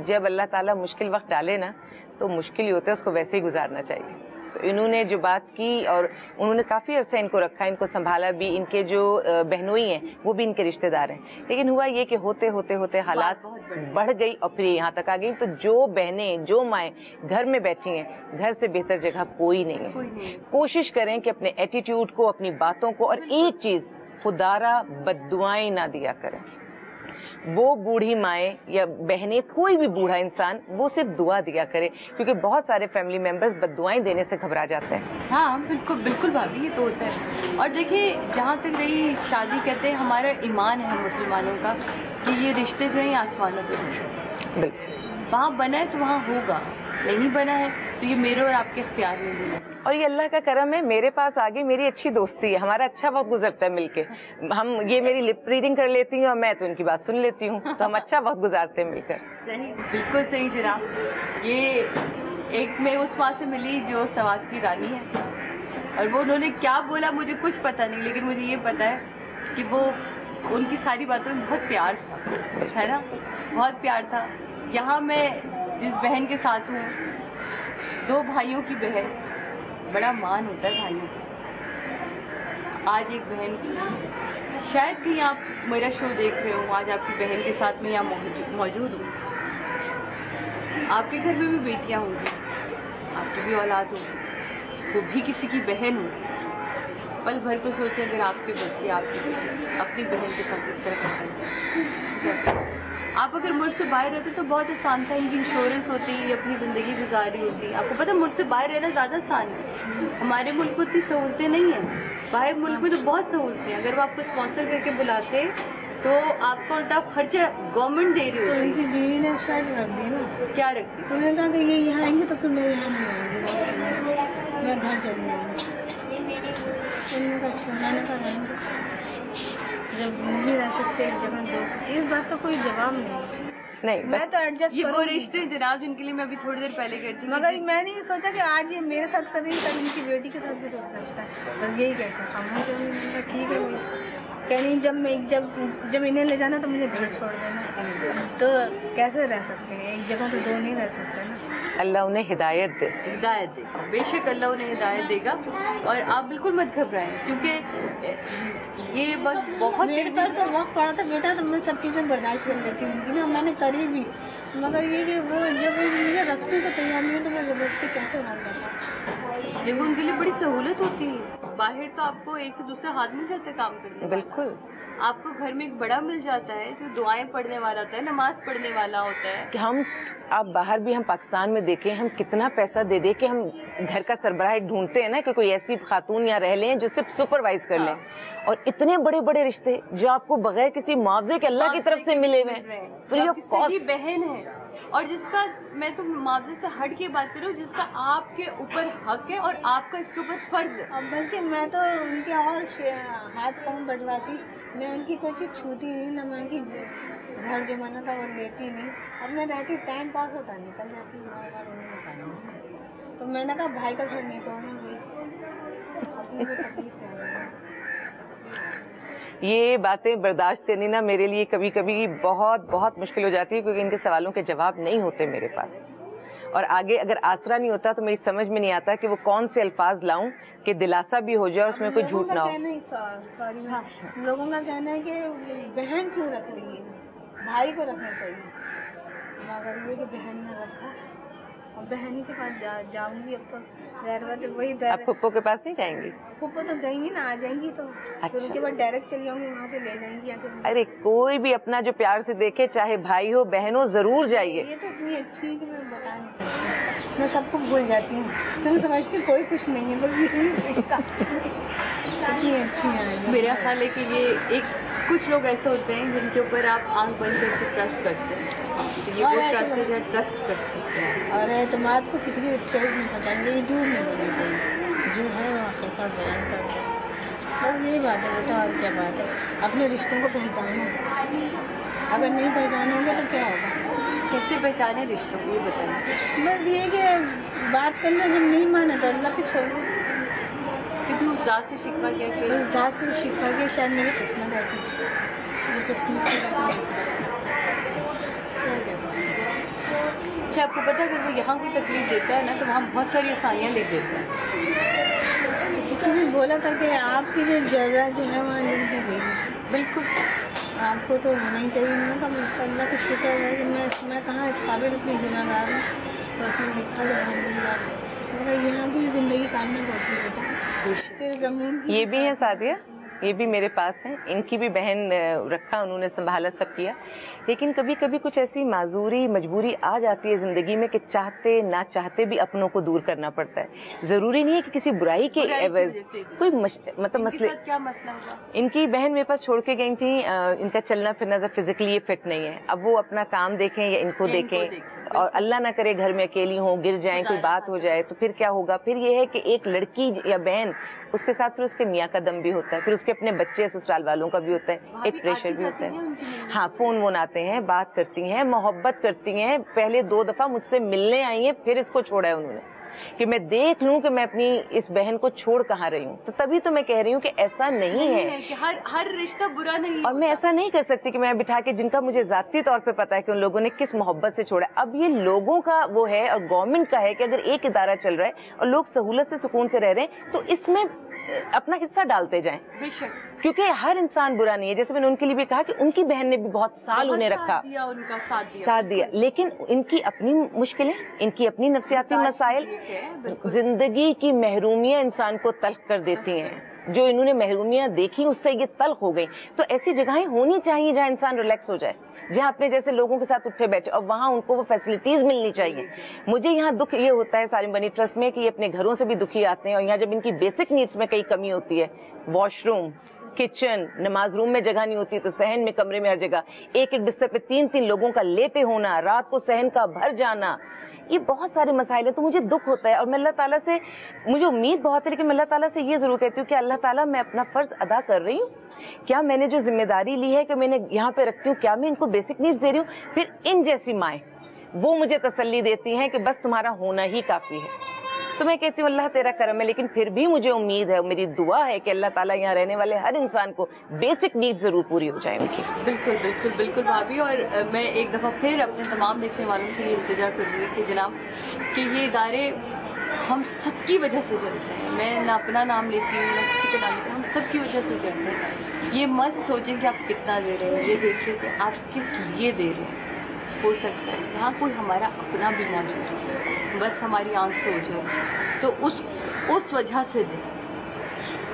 जब अल्लाह ताला मुश्किल वक्त डाले ना, तो मुश्किल ही होता है, उसको वैसे ही गुजारना चाहिए। तो इन्होंने जो बात की, और उन्होंने काफ़ी अरसा इनको रखा, इनको संभाला भी, इनके जो बहनोई हैं वो भी इनके रिश्तेदार हैं, लेकिन हुआ ये कि होते होते होते हालात बढ़ गई और फिर यहाँ तक आ गई। तो जो बहनें, जो माएँ घर में बैठी हैं, घर से बेहतर जगह कोई नहीं है। कोशिश करें कि अपने एटीट्यूड को, अपनी बातों को, और एक चीज़, खुदारा बद्दुआएं ना दिया करें। वो बूढ़ी माएँ या बहनें, कोई भी बूढ़ा इंसान, वो सिर्फ दुआ दिया करे, क्योंकि बहुत सारे फैमिली मेंबर्स बद्दुआएं देने से घबरा जाते हैं। हाँ बिल्कुल बिल्कुल भाभी, ये तो होता है। और देखिए, जहाँ तक रही शादी, कहते हैं हमारा ईमान है मुसलमानों का कि ये रिश्ते जो है आसमानों पे होंगे। बिल्कुल, वहाँ बना है तो वहाँ होगा, नहीं बना है तो ये मेरे और आपके इख्तियार में भी है। और ये अल्लाह का करम है, मेरे पास आ गई, मेरी अच्छी दोस्ती है, हमारा अच्छा वक्त गुजरता है मिलके। हम, ये मेरी लिप रीडिंग कर लेती हैं और मैं तो इनकी बात सुन लेती हूँ, तो हम अच्छा वक्त गुजारते हैं मिलकर। सही, बिल्कुल सही जनाब। ये एक मैं उस माँ से मिली जो सवात की रानी है, और वो उन्होंने क्या बोला मुझे कुछ पता नहीं, लेकिन मुझे ये पता है कि वो, उनकी सारी बातों में बहुत प्यार था, है ना। بہت پیار تھا. یہاں میں جس بہن کے ساتھ ہوں, 2 بھائیوں کی بہن, بڑا مان ہوتا ہے بھائیوں کا. آج ایک بہن, شاید کہ آپ میرا شو دیکھ رہے ہوں, آج آپ کی بہن کے ساتھ میں یہاں موجود ہوں. آپ کے گھر میں بھی بیٹیاں ہوں گی, آپ کی بھی اولاد ہوگی, وہ بھی کسی کی بہن ہوگی. پل بھر کو سوچیں اگر آپ کے بچے آپ کی اپنی بہن کے ساتھ اس طرح کرتے ہیں. آپ اگر ملک سے باہر رہتے تو بہت آسان تھا, ان کی انشورنس ہوتی, اپنی زندگی گزار رہی ہوتی. آپ کو پتہ ملک سے باہر رہنا زیادہ آسان ہے. ہمارے ملک میں اتنی سہولتیں نہیں ہیں, باہر ملک میں تو بہت سہولتیں ہیں. اگر وہ آپ کو اسپانسر کر کے بلاتے تو آپ کا الٹا خرچہ گورنمنٹ دے رہی ہوتی. ان کی بیوی نے شرط رکھ دی نا. کیا رکھ دی؟ انہوں نے کہا کہ یہ یہاں آئیں گے تو پھر میں یہاں نہیں آؤں گی, میں گھر چلی جاؤں گی. انہوں نے کہا میں نے کہا رہیں گے, جب نہیں رہ سکتے ایک جگہ دو. اس بات کا کوئی جواب نہیں, میں تو ایڈجسٹ. یہ وہ رشتے جناب جن کے لیے میں ابھی تھوڑی دیر پہلے کہتی تھی, مگر میں نے یہ سوچا کہ آج یہ میرے ساتھ کر رہی ہے, کل ان کی بیٹی کے ساتھ بھی ہو سکتا ہے. بس یہی کہتا ہوں. ٹھیک ہے کہ نہیں, جب انہیں لے جانا تو مجھے بھیڑ چھوڑ دینا. تو کیسے رہ سکتے ہیں ایک جگہ, تو 2 نہیں رہ سکتے نا. اللہ انہیں ہدایت دے. ہدایت دے گا, بے شک اللہ انہیں ہدایت دے گا. اور آپ بالکل مت گھبرائیں, کیونکہ یہ وقت بہت میرے پر تو وقت پڑا تھا بیٹا, تو میں سب چیزیں برداشت کر لیتی ہوں ان کی نا, میں نے کری بھی. مگر یہ کہ وہ جب مجھے رکھنے کو تیار نہیں ہے تو میں زبردستی کیسے روک کرتا. دیکھو ان کے لیے بڑی سہولت ہوتی ہے, باہر تو آپ کو ایک سے دوسرا ہاتھ مل جاتا ہے کام کرنے. بالکل. آپ کو گھر میں ایک بڑا مل جاتا ہے جو دعائیں پڑھنے والا ہوتا ہے, نماز پڑھنے والا ہوتا ہے. کہ ہم آپ باہر بھی, ہم پاکستان میں دیکھیں ہم کتنا پیسہ دے دے کے ہم گھر کا سربراہ ڈھونڈتے ہیں نا, کہ کوئی ایسی خاتون یا رہ لیں جو صرف سپروائز کر لیں. اور اتنے بڑے بڑے رشتے جو آپ کو بغیر کسی معاوضے کے اللہ کی طرف سے ملے ہوئے, فری آف کاسٹ. بہن ہے اور جس کا, میں تو معاوضے سے ہٹ کے بات کر رہی ہوں, جس کا آپ کے اوپر حق ہے اور آپ کا اس کے اوپر فرض ہے. بلکہ میں تو ان کے اور ہاتھ پاؤں بٹواتی, میں ان کی کوئی چیز چھوتی نہیں, نہ میں ان کی گھر جو منا تھا وہ لیتی نہیں. اب میں رہتی, ٹائم پاس ہوتا, نکل جاتی تو میں نے کہا بھائی کا گھر نہیں توڑنا بھائی. یہ باتیں برداشت کرنی نا میرے لیے کبھی کبھی بہت بہت مشکل ہو جاتی ہے, کیونکہ ان کے سوالوں کے جواب نہیں ہوتے میرے پاس. اور آگے اگر آسرا نہیں ہوتا تو میری سمجھ میں نہیں آتا کہ وہ کون سے الفاظ لاؤں کہ دلاسا بھی ہو جائے اور اس میں کوئی جھوٹ نہ ہو. لوگوں کا کہنا ہے کہ بہن کیوں رکھ رہی ہے, بھائی کو رکھنا چاہیے. مگر یہ کہ بہن نے رکھا, اور بہن کے پاس جاؤں گی. اب تو ظاہر بات ہے وہی اب پھپھو کے پاس نہیں جائیں گی؟ پھپھو تو گئیں گی نا, آ جائیں گی تو پھر اس کے بعد ڈائریکٹ چلی جاؤں گی, وہاں سے لے جائیں گی. ارے کوئی بھی اپنا جو پیار سے دیکھے, چاہے بھائی ہو بہن ہو, ضرور جائیے. یہ تو اتنی اچھی ہے کہ میں بتا نہیں سکتی, میں سب کو بھول جاتی ہوں. میں سمجھتی ہوں کوئی کچھ نہیں ہے, بس یہی اتنی اچھی ہے. میرا خیال ہے کہ یہ ایک کچھ لوگ ایسے ہوتے ہیں جن کے اوپر آپ آنکھ بند کر کے ٹرسٹ کرتے ہیں, تو یہ وہ ٹرسٹ کر سکتے ہیں. اور اعتماد کو کسی اچھے سے نہیں پتہ, یہ جھوٹ نہیں بولنا چاہیے, جو ہے وہ آخر پر بیان کرتے ہیں. بس یہی بات ہے بیٹا, اور کیا بات ہے. اپنے رشتوں کو پہچانو, اگر نہیں پہچانو گے تو کیا ہوگا. کیسے پہچانے رشتوں کو, یہ بتائیں. بس یہ کہ بات کرنا جب نہیں مانا تو اللہ پہ چھوڑ دو. کبھی اس ذات سے شکوہ کیا کہ اس ذات سے شکوہ کیا, شاید میری قسمت ایسی, یہ قسمت کی بات ہے. اچھا آپ کو پتہ ہے اگر وہ یہاں کوئی تکلیف دیتا ہے نا تو وہاں بہت ساری آسانیاں لکھ دیتا ہے. کسی نے بولا تھا کہ آپ کی جو جگہ جو ہے وہاں لکھ دی گئی. بالکل, آپ کو تو ہونا ہی چاہیے. میں کہا اس کا اللہ کا شکر ہے کہ میں کہاں اس قابل اتنی گناہ گار ہوں, تو اس نے لکھا جو الحمدللہ. یہاں کی زندگی کامیاب ہوتی ہے, پھر زمین یہ بھی ہے سعدیہ, یہ بھی میرے پاس ہیں, ان کی بھی بہن رکھا, انہوں نے سنبھالا, سب کیا. لیکن کبھی کبھی کچھ ایسی معذوری مجبوری آ جاتی ہے زندگی میں کہ چاہتے نہ چاہتے بھی اپنوں کو دور کرنا پڑتا ہے. ضروری نہیں ہے کہ کسی برائی کے عوض کوئی مطلب مسئلے. کیا مسئلہ ہوگا؟ ان کی بہن میرے پاس چھوڑ کے گئی تھیں, ان کا چلنا پھرنا فزیکلی یہ فٹ نہیں ہے. اب وہ اپنا کام دیکھیں یا ان کو دیکھیں, اور اللہ نہ کرے گھر میں اکیلی ہوں, گر جائیں, کوئی بات ہو جائے تو پھر کیا ہوگا. پھر یہ ہے کہ ایک لڑکی یا بہن, اس کے ساتھ پھر اس کے میاں کا دم بھی ہوتا ہے, پھر اس کے اپنے بچے سسرال والوں کا بھی ہوتا ہے, ایک پریشر بھی ہوتا ہے. ہاں, فون وون آتے ہیں, بات کرتی ہیں, محبت کرتی ہیں. پہلے 2 دفعہ مجھ سے ملنے آئی ہیں, پھر اس کو چھوڑا ہے انہوں نے. कि मैं देख लूं कि मैं अपनी इस बहन को छोड़ कहाँ रही हूँ। तो तभी तो मैं कह रही हूँ कि ऐसा नहीं है कि हर रिश्ता बुरा नहीं और मैं ऐसा नहीं कर सकती कि मैं बिठा के, जिनका मुझे जाती तौर पे पता है कि उन लोगों ने किस मोहब्बत से छोड़ा। अब ये लोगों का वो है और गवर्नमेंट का है कि अगर एक इदारा चल रहा है और लोग सहूलत से सुकून से रह रहे हैं तो इसमें अपना हिस्सा डालते जाएं, क्योंकि हर इंसान बुरा नहीं है। जैसे मैंने उनके लिए भी कहा कि उनकी बहन ने भी बहुत साल उन्हें रखा, उनका साथ दिया, लेकिन इनकी अपनी मुश्किलें, इनकी अपनी नफ्सियाती मसाइल, जिंदगी की महरूमियां इंसान को तल्ख कर देती हैं। जो इन्होंने महरूमियां देखी उससे ये तल्ख हो गई। तो ऐसी जगहें होनी चाहिए जहाँ इंसान रिलैक्स हो जाए, जहाँ अपने जैसे लोगों के साथ उठे बैठे और वहाँ उनको वो फैसिलिटीज मिलनी चाहिए। मुझे यहाँ दुख ये होता है सालिम बनी ट्रस्ट में कि ये अपने घरों से भी दुखी आते हैं और यहाँ जब इनकी बेसिक नीड्स में कई कमी होती है, वॉशरूम, किचन, नमाज रूम में जगह नहीं होती तो सहन में, कमरे में हर जगह, एक एक बिस्तर पे 3-3 लोगों का लेटे होना, रात को सहन का भर जाना, ये बहुत सारे मसाइल हैं। तो मुझे दुख होता है और मैं अल्लाह ताला से, मुझे उम्मीद बहुत है, लेकिन मैं अल्लाह ताला से ये जरूर कहती हूँ कि अल्लाह ताला मैं अपना फर्ज अदा कर रही हूँ, क्या मैंने जो जिम्मेदारी ली है कि मैंने यहाँ पे रखती हूँ, क्या मैं इनको बेसिक नीड्स दे रही हूँ। फिर इन जैसी माएँ वो मुझे तसल्ली देती हैं कि बस तुम्हारा होना ही काफी है। तो मैं कहती हूँ अल्लाह तेरा करम है, लेकिन फिर भी मुझे उम्मीद है, मेरी दुआ है कि अल्लाह ताला यहाँ रहने वाले हर इंसान को बेसिक नीड्स जरूर पूरी हो जाए उनकी। बिल्कुल बिल्कुल बिल्कुल भाभी। और मैं एक दफ़ा फिर अपने तमाम देखने वालों से ये इल्तिजा करूँगी कि जनाब कि ये इदारे हम सबकी वजह से चलते हैं। मैं ना अपना नाम लेती हूँ ना किसी का नाम लेती हूँ, हम सबकी वजह से चलते हैं। ये मत सोचें कि आप कितना दे रहे हैं, ये देखिए कि आप किस लिए दे रहे हैं। हो सकता है यहाँ कोई हमारा अपना भी मौजूद है, बस हमारी आंख से हो जाए तो उस वजह से दें।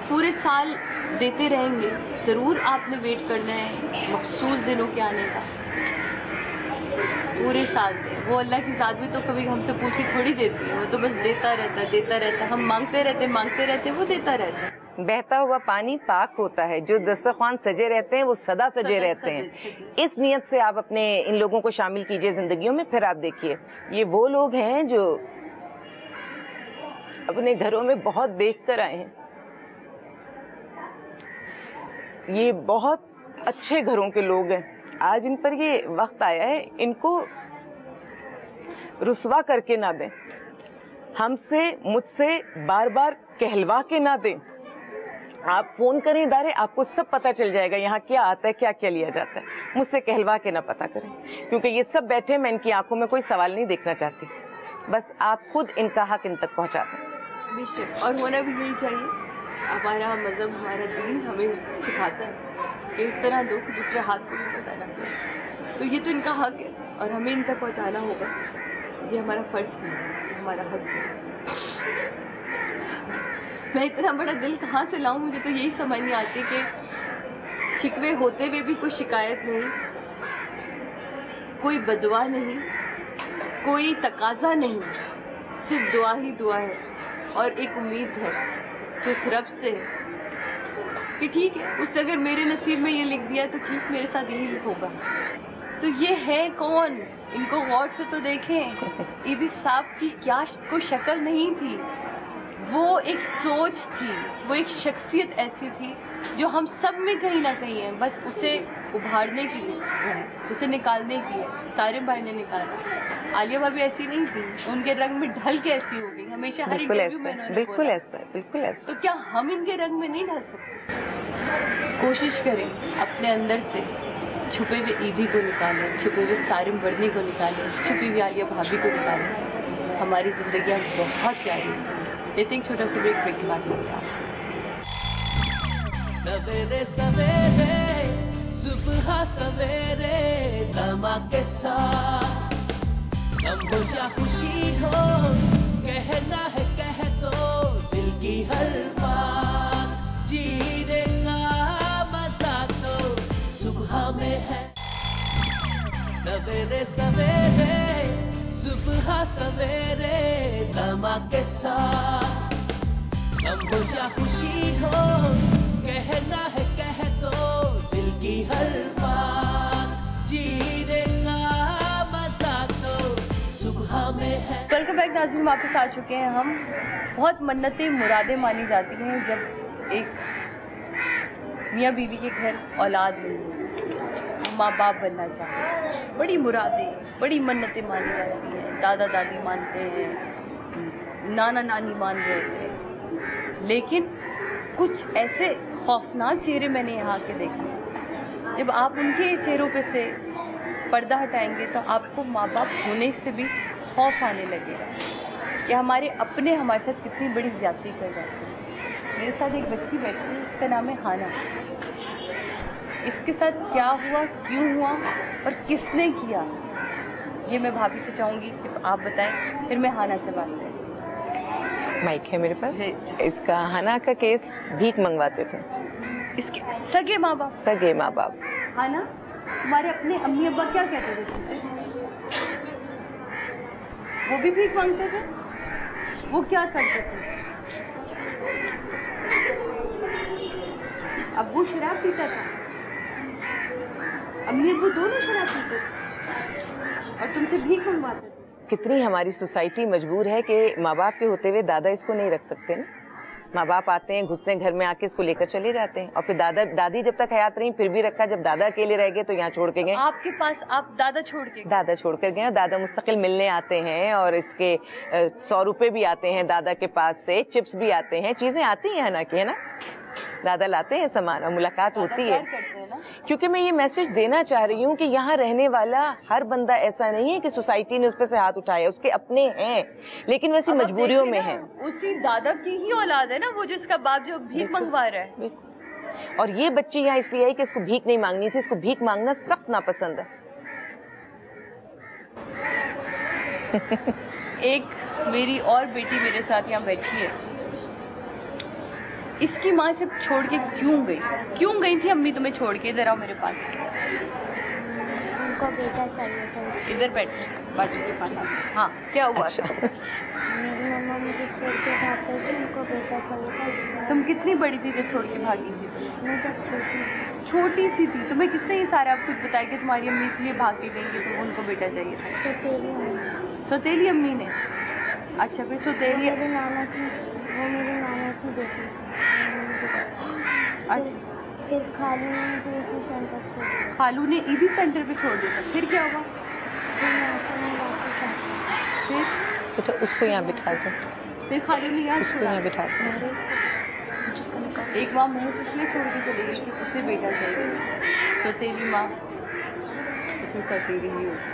पूरे साल देते रहेंगे, ज़रूर आपने वेट करना है मखसूस दिनों के आने का। पूरे साल दें, वो अल्लाह की ज़ात भी तो कभी हमसे पूछ के थोड़ी देती है, वो तो बस देता रहता है। हम मांगते रहते, वो देता रहता है। बहता हुआ पानी पाक होता है, जो दस्तरखान सजे रहते हैं वो सदा सजे रहते हैं। इस नियत से आप अपने इन लोगों को शामिल कीजिए जिंदगियों में। फिर आप देखिए ये वो लोग हैं जो अपने घरों में बहुत देख कर आए हैं, ये बहुत अच्छे घरों के लोग हैं। आज इन पर ये वक्त आया है, इनको रुसवा करके ना दें, हमसे मुझसे बार बार कहलवा के ना दें। आप फोन करें इदारे, आपको सब पता चल जाएगा यहाँ क्या आता है, क्या क्या लिया जाता है। मुझसे कहलवा के ना पता करें, क्योंकि ये सब बैठे, मैं इनकी आंखों में कोई सवाल नहीं देखना चाहती, बस आप खुद इनका हक इन तक पहुँचा दें। बेशक, और होना भी यही चाहिए। हमारा मज़हब, हमारा दीन हमें सिखाता है कि इस तरह दो कि दूसरे हाथ को भी बताना चाहिए। तो ये तो इनका हक है और हमें इन तक पहुँचाना होगा, ये हमारा फ़र्ज़ भी है, हमारा हक है। मैं इतना बड़ा दिल कहाँ से लाऊं, मुझे तो यही समझ नहीं आती कि शिकवे होते हुए भी कोई शिकायत नहीं, कोई बदुआ नहीं, कोई तकाजा नहीं, सिर्फ दुआ ही दुआ है और एक उम्मीद है कि उस रब से कि ठीक है, उससे अगर मेरे नसीब में ये लिख दिया तो ठीक, मेरे साथ यही होगा। तो ये है कौन, इनको गौर से तो देखें। ईदी साहब की क्या कोई शक्ल नहीं थी, वो एक सोच थी, वो एक शख्सियत ऐसी थी जो हम सब में कहीं ना कहीं है, बस उसे उभारने की है, उसे निकालने की है। सारे भाई ने निकाला। आलिया भाभी ऐसी नहीं थी, उनके रंग में ढल के ऐसी हो गई, हमेशा हर इंटरव्यू में उन्होंने बिल्कुल ऐसा। तो क्या हम इनके रंग में नहीं ढल सकते? कोशिश करें अपने अंदर से छुपे हुए ईदी को निकालें, छुपे हुए सारिम वर्दी को निकालें, छुपी हुई आलिया भाभी को निकालें। हमारी जिंदगियाँ बहुत प्यारी हैं। लेते एक छोटा सा ब्रेक की बात करते हैं आपसे। सवेरे सवेरे सुबह सवेरे समा के साथ, गम हो या खुशी हो, कहना है कह दो दिल की हर बात। जीने का मजा तो सुबह में है। सवेरे सवेरे सुबह सवेरे समा के साथ, गम हो या खुशी हो, कहना है कह दो दिल की हर बात। जीने का मजा तो सुबह में है। वेलकम बैक नाज़रीन, वापस आ चुके हैं हम। बहुत मन्नतें मुरादें मानी जाती हैं जब एक मियाँ बीवी के घर औलाद नहीं, माँ बाप बनना चाहते, बड़ी मुरादें, बड़ी मन्नतें मानी जाती हैं। दादा दादी मानते हैं, नाना नानी मान रहे थे, लेकिन कुछ ऐसे खौफनाक चेहरे मैंने यहाँ के देखे। जब आप उनके चेहरों पे से पर्दा हटाएंगे तो आपको माँ बाप होने से भी खौफ आने लगेगा कि हमारे अपने हमारे साथ कितनी बड़ी ज्यादती कर जाते हैं। मेरे साथ एक बच्ची बैठी है, इसका नाम है हाना। इसके साथ क्या हुआ, क्यों हुआ और किसने किया, ये मैं भाभी से चाहूँगी कि आप बताएं, फिर मैं हाना से बात करूँ। माइक है मेरे पास। इसका हाना का केस भीख मंगवाते थे इसके सगे माँ बाप। सगे माँ बाप। हाना, तुम्हारे अपने अम्मी अब्बा क्या कहते थे तुमसे? वो भी भीख मांगते थे? वो क्या करते थे? अब्बू शराब पीता था, अम्मी अब्बू दोनों शराब पीते थे और तुमसे भीख मंगवाते थे। कितनी हमारी सोसाइटी मजबूर है कि माँ बाप के होते हुए दादा इसको नहीं रख सकते ना। माँ बाप आते हैं, घुसते हैं घर में, आके इसको लेकर चले जाते हैं, और फिर दादा दादी जब तक हयात रही फिर भी रखा, जब दादा अकेले रह गए तो यहाँ छोड़ के गए। आपके पास आप दादा छोड़ के? दादा छोड़ कर गए। दादा मुस्तकिल मिलने आते हैं और इसके 100 रुपए भी आते हैं दादा के पास से, चिप्स भी आते हैं, चीजें आती हैं ना कि है ना, दादा लाते हैं सामान और मुलाकात होती है। क्योंकि मैं ये मैसेज देना चाह रही हूँ कि यहाँ रहने वाला हर बंदा ऐसा नहीं है कि सोसाइटी ने उस पर से हाथ उठाया, उसके अपने हैं, लेकिन वैसी मजबूरियों में है। उसी दादा की ही औलाद है ना वो, जिसका बाप जो भीख मंगवा रहा है। और ये बच्ची यहाँ इसलिए आई कि इसको भीख नहीं मांगनी थी, इसको भीख मांगना सख्त नापसंद है। एक मेरी और बेटी मेरे साथ यहाँ बैठी है, इसकी माँ से छोड़ के क्यों गई थी अम्मी तुम्हें छोड़ के? इधर आओ मेरे पास। उनको बेटा चाहिए था। इधर बैठ, बाजू के पास। हाँ, क्या हुआ? मेरी मम्मा मुझे छोड़ के भाग गई थी, उनको बेटा चाहिए था। तुम कितनी बड़ी थी जब छोड़ के भागी थी? मैं तब छोटी सी थी। तुम्हें किसने ये सारा आप कुछ बताया कि तुम्हारी अम्मी इसलिए भाग के गई कि उनको बेटा चाहिए था? सौतेली अम्मी ने। अच्छा, फिर सौतेली मेरी नाना की बेटी। फिर खालू ने मुझे ईदी सेंटर छोड़ दिया। खालू ने ईदी सेंटर पे छोड़ दिया, फिर क्या हुआ? फिर उसको यहाँ बिठा दो। फिर खालू ने यहाँ बिठा दो। एक माँ मुँह इसलिए छोड़ के चली गई कि उसे बेटा चाहिए, तो तेरी माँ सौतेली ही होती।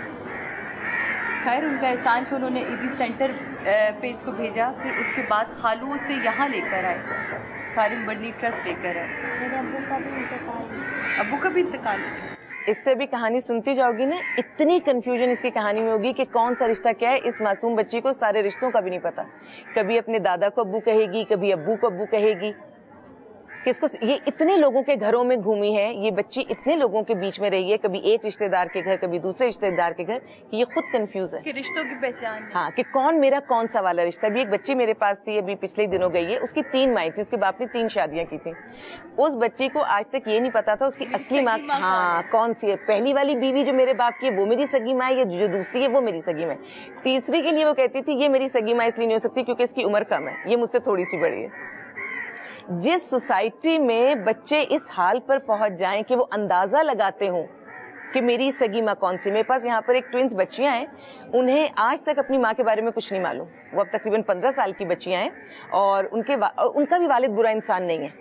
खैर, उनका एहसान कि उन्होंने ईदी सेंटर पे इसको भेजा, फिर उसके बाद खालू उसे यहाँ लेकर आए, सारी बड़ी ट्रस्ट लेकर आए। मेरे अब्बू का भी इंतकाल। इससे भी कहानी सुनती जाओगी ना, इतनी कंफ्यूजन इसकी कहानी में होगी कि कौन सा रिश्ता क्या है। इस मासूम बच्ची को सारे रिश्तों का भी नहीं पता, कभी अपने दादा को अब्बू कहेगी, कभी अब्बू को अब्बू कहेगी। किसको? ये इतने लोगों के घरों में घूमी है ये बच्ची, इतने लोगों के बीच में रही है, कभी एक रिश्तेदार के घर, कभी दूसरे रिश्तेदार के घर, ये खुद कंफ्यूज है कि रिश्तों की पहचान। हाँ, कि कौन मेरा कौन सा वाला रिश्ता। अभी एक बच्ची मेरे पास थी, अभी पिछले दिनों गई है, उसकी 3 माएँ थी, उसके बाप ने 3 शादियां की थी। उस बच्ची को आज तक ये नहीं पता था उसकी असली माँ हाँ कौन सी है। पहली वाली बीवी जो मेरे बाप की है वो मेरी सगी माँ है, जो दूसरी है वो मेरी सगी माँ। तीसरी के लिए वो कहती थी ये मेरी सगी माँ इसलिए नहीं हो सकती क्योंकि इसकी उम्र कम है, ये मुझसे थोड़ी सी बड़ी है। जिस सोसाइटी में बच्चे इस हाल पर पहुंच जाएं कि वो अंदाजा लगाते हों कि मेरी सगी माँ कौन सी। मेरे पास यहाँ पर एक ट्विंस बच्चियां हैं, उन्हें आज तक अपनी माँ के बारे में कुछ नहीं मालूम। वो अब तकरीबन 15 साल की बच्चियां हैं और उनका भी वालिद बुरा इंसान नहीं है।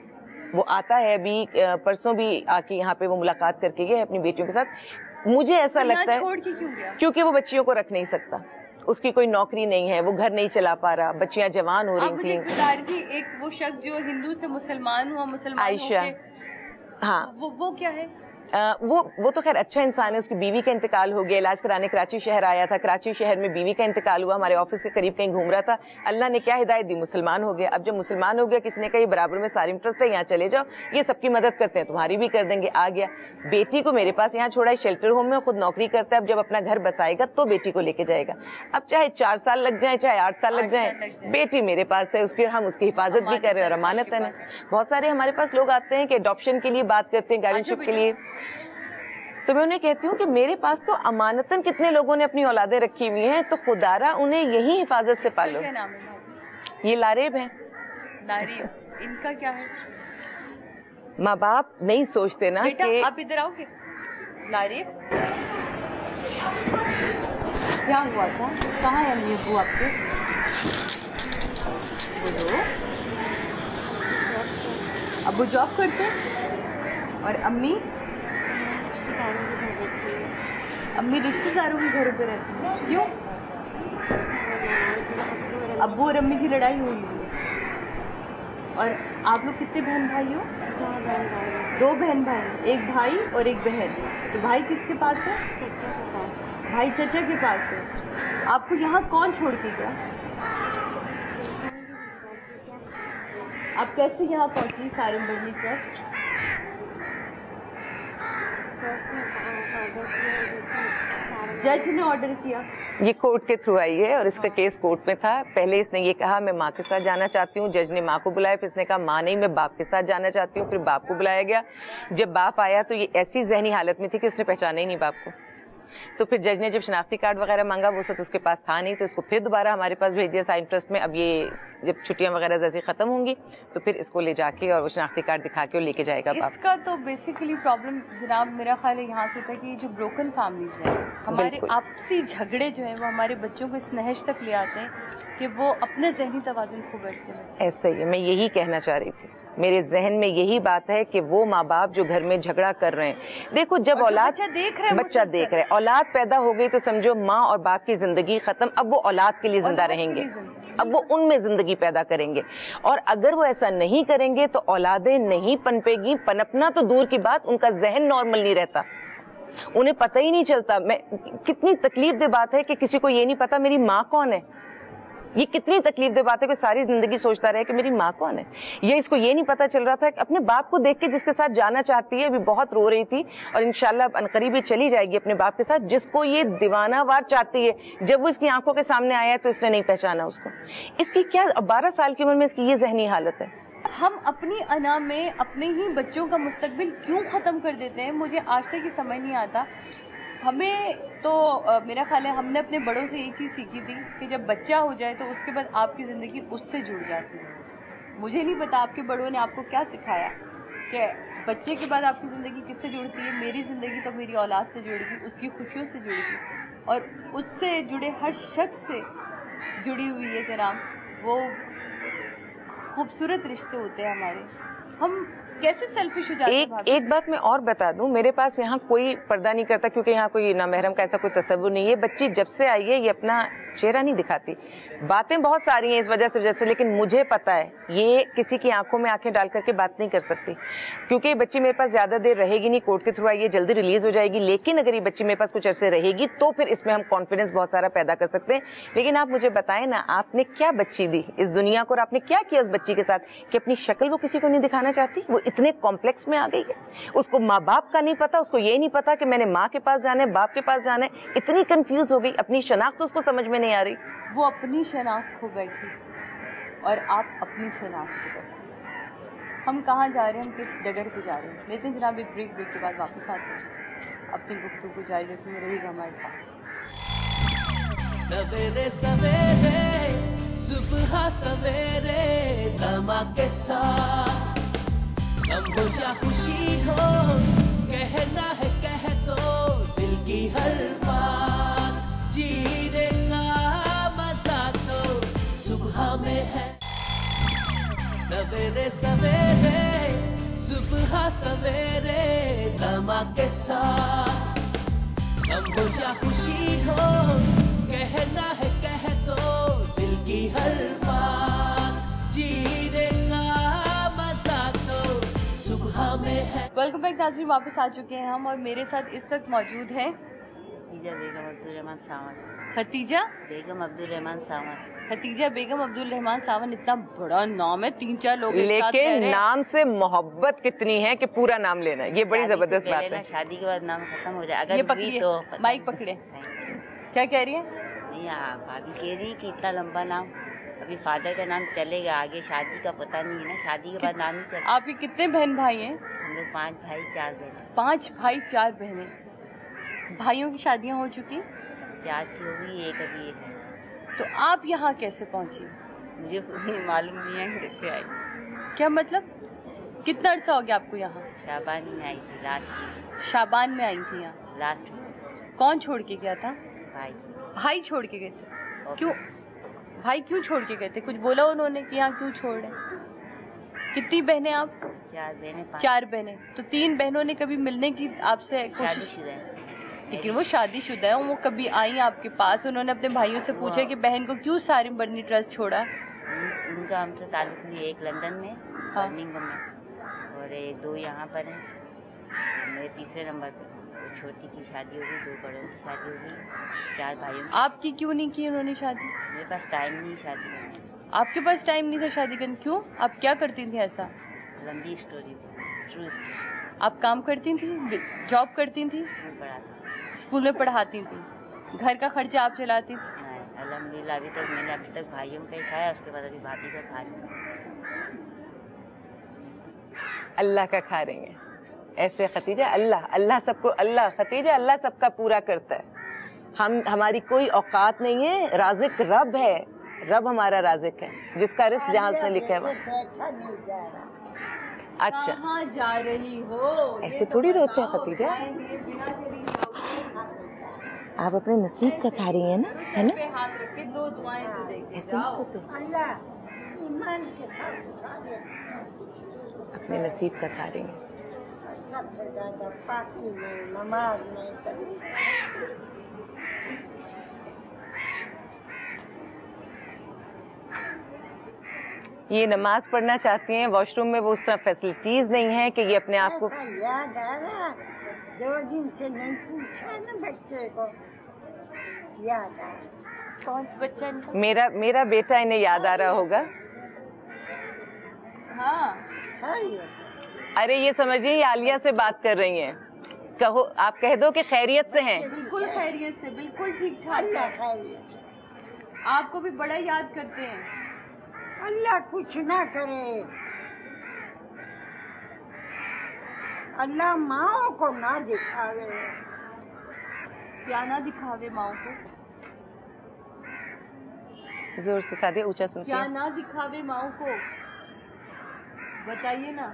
वो आता है, अभी परसों भी आके यहाँ पे वो मुलाकात करके गए अपनी बेटियों के साथ। मुझे ऐसा लगता है छोड़ के क्यों गया? क्योंकि वो बच्चियों को रख नहीं सकता, उसकी कोई नौकरी नहीं है, वो घर नहीं चला पा रहा, बच्चियां जवान हो रही थी। एक वो शख्स जो हिंदू से मुसलमान हुआ, मुसलमान आयशा, हाँ वो क्या है? वो तो खैर अच्छा इंसान है। उसकी बीवी का इंतकाल हो गया, इलाज कराने कराची शहर आया था, कराची शहर में बीवी का इंतकाल हुआ, हमारे ऑफिस के करीब कहीं घूम रहा था, अल्लाह ने क्या हिदायत दी, मुसलमान हो गया। अब जब मुसलमान हो गया, किसी ने कहा ये बराबर में सारी इंटरेस्ट है, यहाँ चले जाओ, ये सबकी मदद करते हैं, तुम्हारी भी कर देंगे। आ गया, बेटी को मेरे पास यहाँ छोड़ा है, शेल्टर होम में, खुद नौकरी करता है। अब जब अपना घर बसाएगा तो बेटी को लेके जाएगा। अब चाहे 4 साल लग जाए, चाहे 8 साल लग जाए, बेटी मेरे पास है, उसकी हम उसकी हिफाजत भी कर रहे हैं और अमानत है ना। बहुत सारे हमारे पास लोग आते हैं कि अडॉप्शन के लिए बात करते हैं, गार्डियनशिप के लिए, तो मैं उन्हें कहती हूँ कि मेरे पास तो अमानतन कितने लोगों ने अपनी औलादें रखी हुई हैं, तो खुदारा उन्हें यही हिफाजत से पालो। क्या नाम है? ये लारेब है। लारेब, इनका क्या है? माँ बाप नहीं सोचते ना कि आप इधर आओगे। लारेब क्या हुआ था? कहाँ है अम्मी अब्बू आपके? करते हो? अब्बू जॉब करते हैं और अम्मी रिश्तेदारों के घरों पे रहती है। क्यों? अब्बू और अम्मी की लड़ाई हुई है। और आप लोग कितने बहन भाई हो? 2 बहन भाई, एक भाई और एक बहन। तो भाई किसके पास है? चचा के पास। भाई चचा के पास है। आपको यहाँ कौन छोड़ के गया? आप कैसे यहाँ पहुँची सारंगढ़ी ट्रस्ट? जज ने ऑर्डर किया। ये कोर्ट के थ्रू आई है और इसका केस कोर्ट में था। पहले इसने ये कहा मैं माँ के साथ जाना चाहती हूँ, जज ने माँ को बुलाया, फिर इसने कहा माँ नहीं मैं बाप के साथ जाना चाहती हूँ, फिर बाप को बुलाया गया। जब बाप आया तो ये ऐसी जहनी हालत में थी कि उसने पहचाना ही नहीं बाप को। तो फिर जज ने जब शनाख्ती कार्ड वगैरह मांगा वो सब तो उसके पास था नहीं, तो इसको फिर दोबारा हमारे पास भेज दिया साइन ट्रस्ट में। अब ये जब छुट्टियां वगैरह जैसे खत्म होंगी तो फिर इसको ले जाके और वो शनाख्ती कार्ड दिखा के और लेके जाएगा बाप। इसका तो बेसिकली प्रॉब्लम जनाब मेरा ख्याल है यहाँ से होता है कि जो ब्रोकन फैमिलीज हैं, हमारे आपसी झगड़े जो है वो हमारे बच्चों को इस नहज तक ले आते हैं कि वो अपने जहनी तवाज़ुन खो बैठते हैं। ऐसा ही है, मैं यही कहना चाह रही थी। मेरे जहन में यही बात है कि वो माँ बाप जो घर में झगड़ा कर रहे हैं, देखो जब औलाद बच्चा देख रहे औलाद पैदा हो गई तो समझो माँ और बाप की जिंदगी खत्म। अब वो औलाद के लिए जिंदा रहेंगे, अब वो उनमें जिंदगी पैदा करेंगे। और अगर वो ऐसा नहीं करेंगे तो औलादें नहीं पनपेगी। पनपना तो दूर की बात, उनका जहन नॉर्मल नहीं रहता, उन्हें पता ही नहीं चलता। मैं कितनी तकलीफ दे बात है कि किसी को ये नहीं पता मेरी माँ कौन है। ये कितनी तकलीफ दे बात है कि सारी जिंदगी सोचता रहे कि मेरी माँ कौन है। ये इसको ये नहीं पता चल रहा था कि अपने बाप को देख के जिसके साथ जाना चाहती है, अभी बहुत रो रही थी और इंशाल्लाह अनकरीब ही चली जाएगी अपने बाप के साथ, जिसको ये दीवानावार चाहती है। जब वो इसकी आंखों के सामने आया तो इसने नहीं पहचाना उसको। इसकी क्या 12 साल की उम्र में इसकी ये जहनी हालत है। हम अपनी अना में अपने ही बच्चों का मुस्तकबिल क्यों ख़त्म कर देते हैं, मुझे आज तक ही समझ नहीं आता। हमें तो मेरा ख्याल है हमने अपने बड़ों से ये चीज़ सीखी थी कि जब बच्चा हो जाए तो उसके बाद आपकी ज़िंदगी उससे जुड़ जाती है। मुझे नहीं पता आपके बड़ों ने आपको क्या सिखाया कि बच्चे के बाद आपकी ज़िंदगी किससे जुड़ती है। मेरी ज़िंदगी तो मेरी औलाद से जुड़ेगी, उसकी खुशियों से जुड़ेगी और उससे जुड़े हर शख्स से जुड़ी हुई है जनाब। वो खूबसूरत रिश्ते होते हैं हमारे। हम कैसे सेल्फिश हो जाते हैं। एक बात मैं और बता दूं, मेरे पास यहाँ कोई पर्दा नहीं करता क्योंकि यहाँ कोई नामहरम का ऐसा कोई तस्वुर नहीं है। बच्ची जब से आई है ये अपना चेहरा नहीं दिखाती। बातें बहुत सारी हैं इस वजह से, लेकिन मुझे पता है ये किसी की आंखों में आंखें डाल करके बात नहीं कर सकती क्योंकि ये बच्ची मेरे पास ज्यादा देर रहेगी नहीं। कोर्ट के थ्रू आई है, जल्दी रिलीज हो जाएगी। लेकिन अगर ये बच्ची मेरे पास कुछ अरसे रहेगी तो फिर इसमें हम कॉन्फिडेंस बहुत सारा पैदा कर सकते हैं। लेकिन आप मुझे बताएं ना, आपने क्या बच्ची दी इस दुनिया को और आपने क्या किया उस बच्ची के साथ कि अपनी शक्ल वो किसी को नहीं दिखाना चाहती। वो इतने कॉम्प्लेक्स में आ गई है, उसको माँ बाप का नहीं पता, उसको ये नहीं पता कि मैंने माँ के पास जाना है, बाप के पास जाना है। इतनी कंफ्यूज हो गई, अपनी शनाख्त उसको समझ में नहीं आ रही। वो अपनी शनाख्त खो बैठी और आप अपनी शनाख्त खो बैठी। हम कहाँ जा रहे हैं, हम किस जगह पे जा रहे हैं। लेकिन जनाब एक ब्रेक के बाद वापस आते हैं, अपनी गुफ्तगू को जारी रखेंगे। रहिएगा हमारे साथ। सवेरे सवेरे सुबह सवेरे समा के साथ, गम हो या खुशी हो कहना है कह दो दिल की हर बात। जीने का मजा तो सुबह में है। सवेरे सवेरे सुबह सवेरे समा के साथ, गम हो या खुशी हो कहना है कह दो दिल की हर बात। जीने का मजा तो सुबह में है। वेलकम बैक नाज़रीन, वापस आ चुके हैं हम और मेरे साथ इस वक्त मौजूद है खतीजा बेगम अब्दुल रहमान सावन। खतीजा बेगम अब्दुल रहमान सावन। खतीजा बेगम अब्दुल रहमान सावन, इतना बड़ा नाम है, 3-4 लोग एक साथ रह लेकिन रहे हैं। नाम से मोहब्बत कितनी है कि पूरा नाम लेना है, ये बड़ी जबरदस्त बात है। शादी के बाद नाम खत्म हो जाए। अगर ये पकड़िए, तो माइक पकड़े। क्या कह रही है? नहीं, भाभी कह रही कि इतना लंबा नाम, अभी फादर का नाम चलेगा, आगे शादी का पता नहीं है ना, शादी के बाद नाम नहीं चलेगा। आपके कितने बहन भाई हैं? हम लोग 5 भाई 4 बहन। 5 भाई 4 बहनें। भाइयों की शादियां हो चुकी? 4 की हो गई, एक अभी है। तो आप यहाँ कैसे पहुँची? मुझे मालूम नहीं है कैसे आई। क्या मतलब? कितना अर्सा हो गया आपको यहाँ? शाबान में आई थी, लास्ट। शाबान में आई थी यहाँ लास्ट। कौन छोड़ के गया था? भाई। भाई छोड़ के गए थे? क्यों? भाई क्यों छोड़ के गए थे? कुछ बोला उन्होंने कि यहाँ क्यों छोड़ रहे? कितनी बहनें आप? 4 बहनें। 4 बहनें। तो 3 बहनों ने कभी मिलने की आपसे कोशिश? लेकिन वो शादीशुदा है, वो कभी आई आपके पास? उन्होंने अपने भाइयों से पूछा कि बहन को क्यों सारी बर्नी ट्रस्ट छोड़ा? उनका हमसे ताल्लुक नहीं, एक लंदन में, बर्मिंघम में, और 2 यहाँ पर हैं, मेरे तीसरे नंबर पर। छोटी की शादी हो गई, 2 बड़ों की शादी हो गई, 4 भाइयों की। आपकी क्यों नहीं की उन्होंने शादी? मेरे पास टाइम नहीं शादी करने। आपके पास टाइम नहीं था शादी करने? क्यों? आप क्या करती थी ऐसा? लंबी स्टोरी थी, ट्रू स्टोरी। आप काम करती थी, जॉब करती थी, स्कूल में पढ़ाती थी, घर का खर्चा आप चलाती थी? नहीं, अल्हम्दुलिल्लाह मैंने अभी तक भाइयों का ही खाया, उसके बाद अभी भाभी का खा रही हूँ। अल्लाह का खा रही हैं ऐसे खतीजा। अल्लाह सबको, अल्लाह खतीजा, अल्लाह सबका पूरा करता है। हमारी कोई औकात नहीं है, राज़िक रब है, रब हमारा राज़िक है, जिसका रिस्क जहाँ उसने लिखा है वहाँ। अच्छा, कहाँ जा रही हो? ऐसे थोड़ी रोते हैं खतीजा। आप अपने नसीब का खा रही हैं ना, है ना? हाथ रख के 2 दुआएं तो देख ऐसे नहीं होते, अपने नसीब का खा रही हैं। सबसे ज्यादा पाकी में, नमाज में ये नमाज पढ़ना चाहती हैं, वॉशरूम में वो उस तरह फैसिलिटीज नहीं है कि ये अपने आप को। याद आ रहा, 2 दिन से नहीं पूछा ना बच्चे को, याद आ रहा। कौन बच्चा इनका? मेरा बेटा इन्हें याद आ रहा होगा। हाँ, अरे ये समझिए ये आलिया से बात कर रही हैं, कहो, आप कह दो कि खैरियत से हैं। बिल्कुल खैरियत से, बिल्कुल ठीक ठाक। आपको भी बड़ा याद करते हैं। अल्लाह कुछ ना करे, अल्लाह माओ को ना दिखावे। क्या ना दिखावे माओ को? जोर से सादिया, ऊंचा सुन। क्या ना दिखावे माओ को? बताइए ना,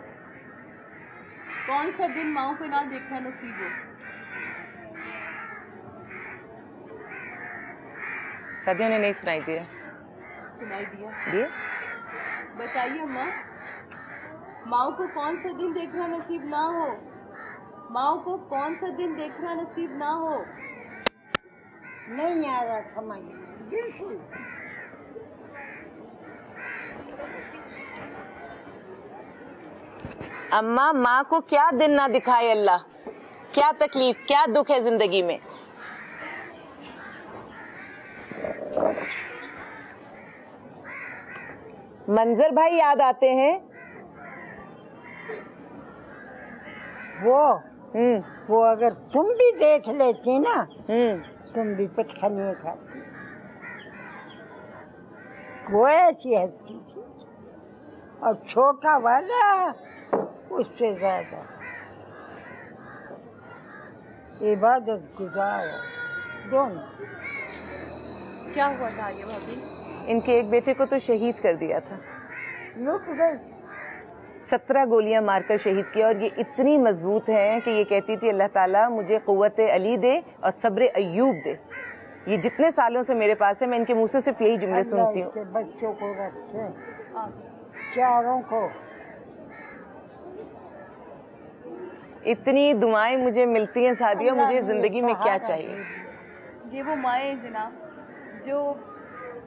कौन सा दिन माओ को ना देखना नसीब हो? सादिया ने नहीं सुनाई दिया। सुनाई दिया? दिए? बताइए माँ, माओ को कौन सा दिन देखना नसीब ना हो? माओ को कौन सा दिन देखना नसीब ना हो? नहीं आ रहा समझ, बिल्कुल। अम्मा, माँ को क्या दिन ना दिखाए अल्लाह, क्या तकलीफ, क्या दुख है जिंदगी में। मंजर भाई याद आते हैं? वो अगर तुम भी देख लेती ना, तुम भी पटखनिया खाती। वो ऐसी हंसती थी, और छोटा वाला उससे ज्यादा इबादत गुजार दोनों। क्या हुआ था आगे भाभी? इनके एक बेटे को तो शहीद कर दिया था, लुट गए। 17 गोलियां मारकर शहीद किया। और ये इतनी मजबूत है कि ये कहती थी अल्लाह ताला मुझे क़ुव्वत अली दे और सब्र अय्यूब दे। ये जितने सालों से मेरे पास है, मैं इनके मुंह से सिर्फ यही जुमले सुनती हूँ। बच्चों को रखे, चारों को। इतनी दुआएं मुझे मिलती हैं सादिया, मुझे जिंदगी में क्या चाहिए। ये वो माएँ जनाब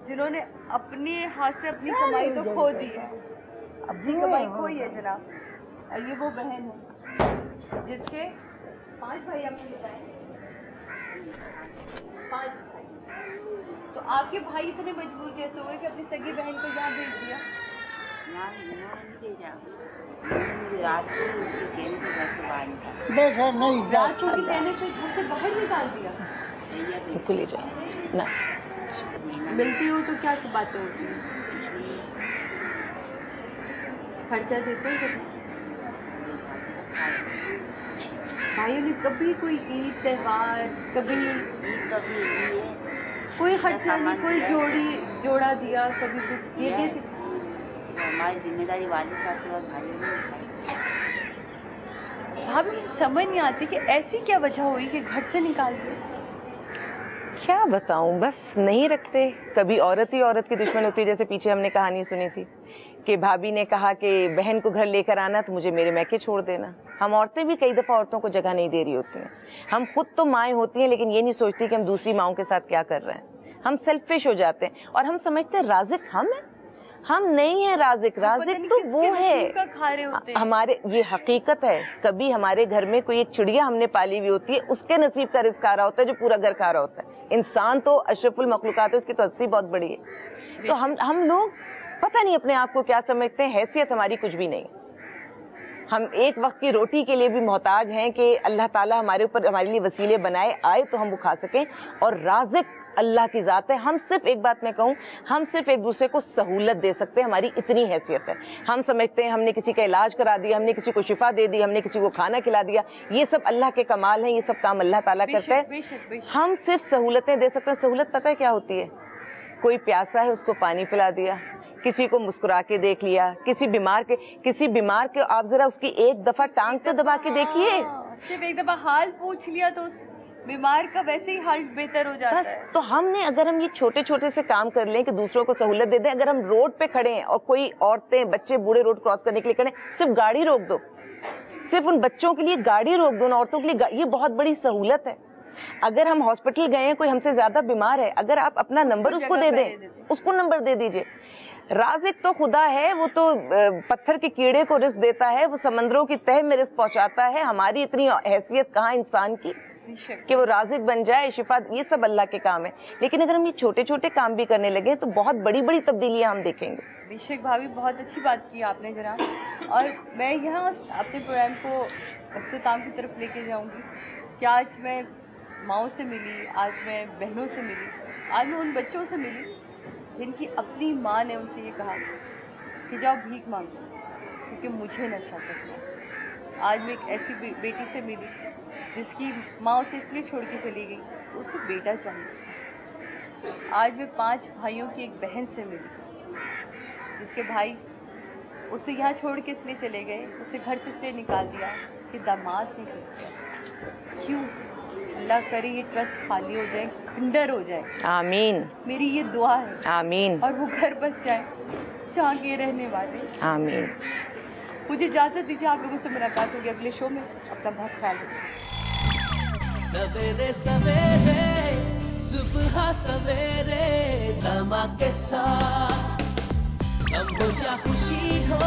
जिन्होंने अपने हाथ से अपनी कमाई तो खो दी है, अपनी कमाई खोई है जनाब। और ये वो बहन है जिसके 5 भाई आपने बताए, 5 भाई। तो आपके भाई इतने मजबूर कैसे हो गए कि अपनी सगी बहन को यहाँ भेज दिया? बेटा नहीं, रात को कहने से घर से बाहर निकाल दिया। बिल्कुल ले जाओ ना। मिलती हो तो क्या बातें होती हैं? खर्चा देते हो? भाइयों ने कभी कोई ईद त्योहार, कभी कोई खर्चा नहीं, कोई जोड़ा दिया, कभी कुछ ये देते? हमारी जिम्मेदारी वालिद साहब के बाद भाइयों ने। भाभी मुझे समझ नहीं आती कि ऐसी क्या वजह हुई कि घर से निकाल दिया। क्या बताऊं, बस नहीं रखते. कभी औरत ही औरत की दुश्मन होती है. जैसे पीछे हमने कहानी सुनी थी कि भाभी ने कहा कि बहन को घर लेकर आना तो मुझे मेरे मैके छोड़ देना. हम औरतें भी कई दफ़ा औरतों को जगह नहीं दे रही होती हैं. हम खुद तो माएँ होती हैं लेकिन ये नहीं सोचती कि हम दूसरी माओं के साथ क्या कर रहे हैं. हम सेल्फिश हो जाते हैं और हम समझते हैं राज़िक हम हैं. हम नहीं है राज़िक. राज़िक तो वो है हमारे. ये हकीकत है. कभी हमारे घर में कोई एक चिड़िया हमने पाली हुई होती है, उसके नसीब का रिज़्क आ रहा होता है जो पूरा घर खा रहा होता है. इंसान तो अशरफुल मखलूकात है, उसकी तो हस्ती बहुत बड़ी है. तो हम लोग पता नहीं अपने आप को क्या समझते हैं. हैसियत हमारी कुछ भी नहीं. हम एक वक्त की रोटी के लिए भी मोहताज हैं कि अल्लाह ताला हमारे ऊपर हमारे लिए वसीले बनाए आए तो हम वो खा सकें. और राज़िक अल्लाह की ज़ात है. हम सिर्फ एक बात मैं कहूँ, हम सिर्फ एक दूसरे को सहूलत दे सकते हैं. हमारी इतनी हैसियत है. हम समझते हैं हमने किसी का इलाज करा दिया, हमने किसी को शिफा दे दी, हमने किसी को खाना खिला दिया, ये सब अल्लाह के कमाल है. ये सब काम अल्लाह ताला करता है. हम सिर्फ सहूलतें दे सकते हैं. सहूलत पता है क्या होती है? कोई प्यासा है उसको पानी पिला दिया, किसी को मुस्कुरा के देख लिया, किसी बीमार के आप जरा उसकी एक दफा टांग तो दबा के देखिए. सिर्फ एक दफा हाल पूछ लिया तो उस बीमार का वैसे ही हाल बेहतर हो जाता है. तो हमने अगर हम ये छोटे छोटे से काम कर लें कि दूसरों को सहूलत दे दें. अगर हम रोड पे खड़े हैं और कोई औरतें बच्चे बूढ़े रोड क्रॉस करने के लिए खड़े, सिर्फ गाड़ी रोक दो. सिर्फ उन बच्चों के लिए गाड़ी रोक दो, औरतों के लिए. ये बहुत बड़ी सहूलत है. अगर हम हॉस्पिटल गए हैं, कोई हमसे ज्यादा बीमार है, अगर आप अपना नंबर उसको दे दें, उसको नंबर दे दीजिए. राज़िक तो खुदा है. वो तो पत्थर के कीड़े को रिस्क देता है, वो समंदरों की तह में रिस्क पहुंचाता है. हमारी इतनी हैसियत कहाँ इंसान की कि वो राज़िक बन जाए, शिफा. ये सब अल्लाह के काम है. लेकिन अगर हम ये छोटे छोटे काम भी करने लगे तो बहुत बड़ी बड़ी तब्दीलियां हम देखेंगे. बेशक भाभी, बहुत अच्छी बात की आपने जनाब. और मैं यहाँ अपने प्रोग्राम को अख्ताम की तरफ लेके जाऊँगी कि आज मैं माँओं से मिली, आज मैं बहनों से मिली, आज मैं उन बच्चों से मिली जिनकी अपनी माँ ने उनसे ये कहा कि जाओ भीख मांगो क्योंकि मुझे नशा करना है. आज मैं एक ऐसी बेटी से मिली जिसकी माँ उसे इसलिए छोड़ के चली गई तो उसे बेटा चाहिए. आज मैं 5 भाइयों की एक बहन से मिली जिसके भाई उसे यहाँ छोड़ के इसलिए चले गए, उसे घर से इसलिए निकाल दिया कि दामाद ने किया. क्यों? अल्लाह करे ये ट्रस्ट खाली हो जाए, खंडर हो जाए. आमीन. मेरी ये दुआ है. आमीन. और वो घर बस जाए जहाँ के रहने वाले. आमीन. मुझे इजाजत दीजिए, आप लोगों से मुलाकात होगी अगले शो में. अपना बहुत ख्याल रखिए. सवेरे सवेरे सुबह सवेरे समा के साथ, गम हो या खुशी हो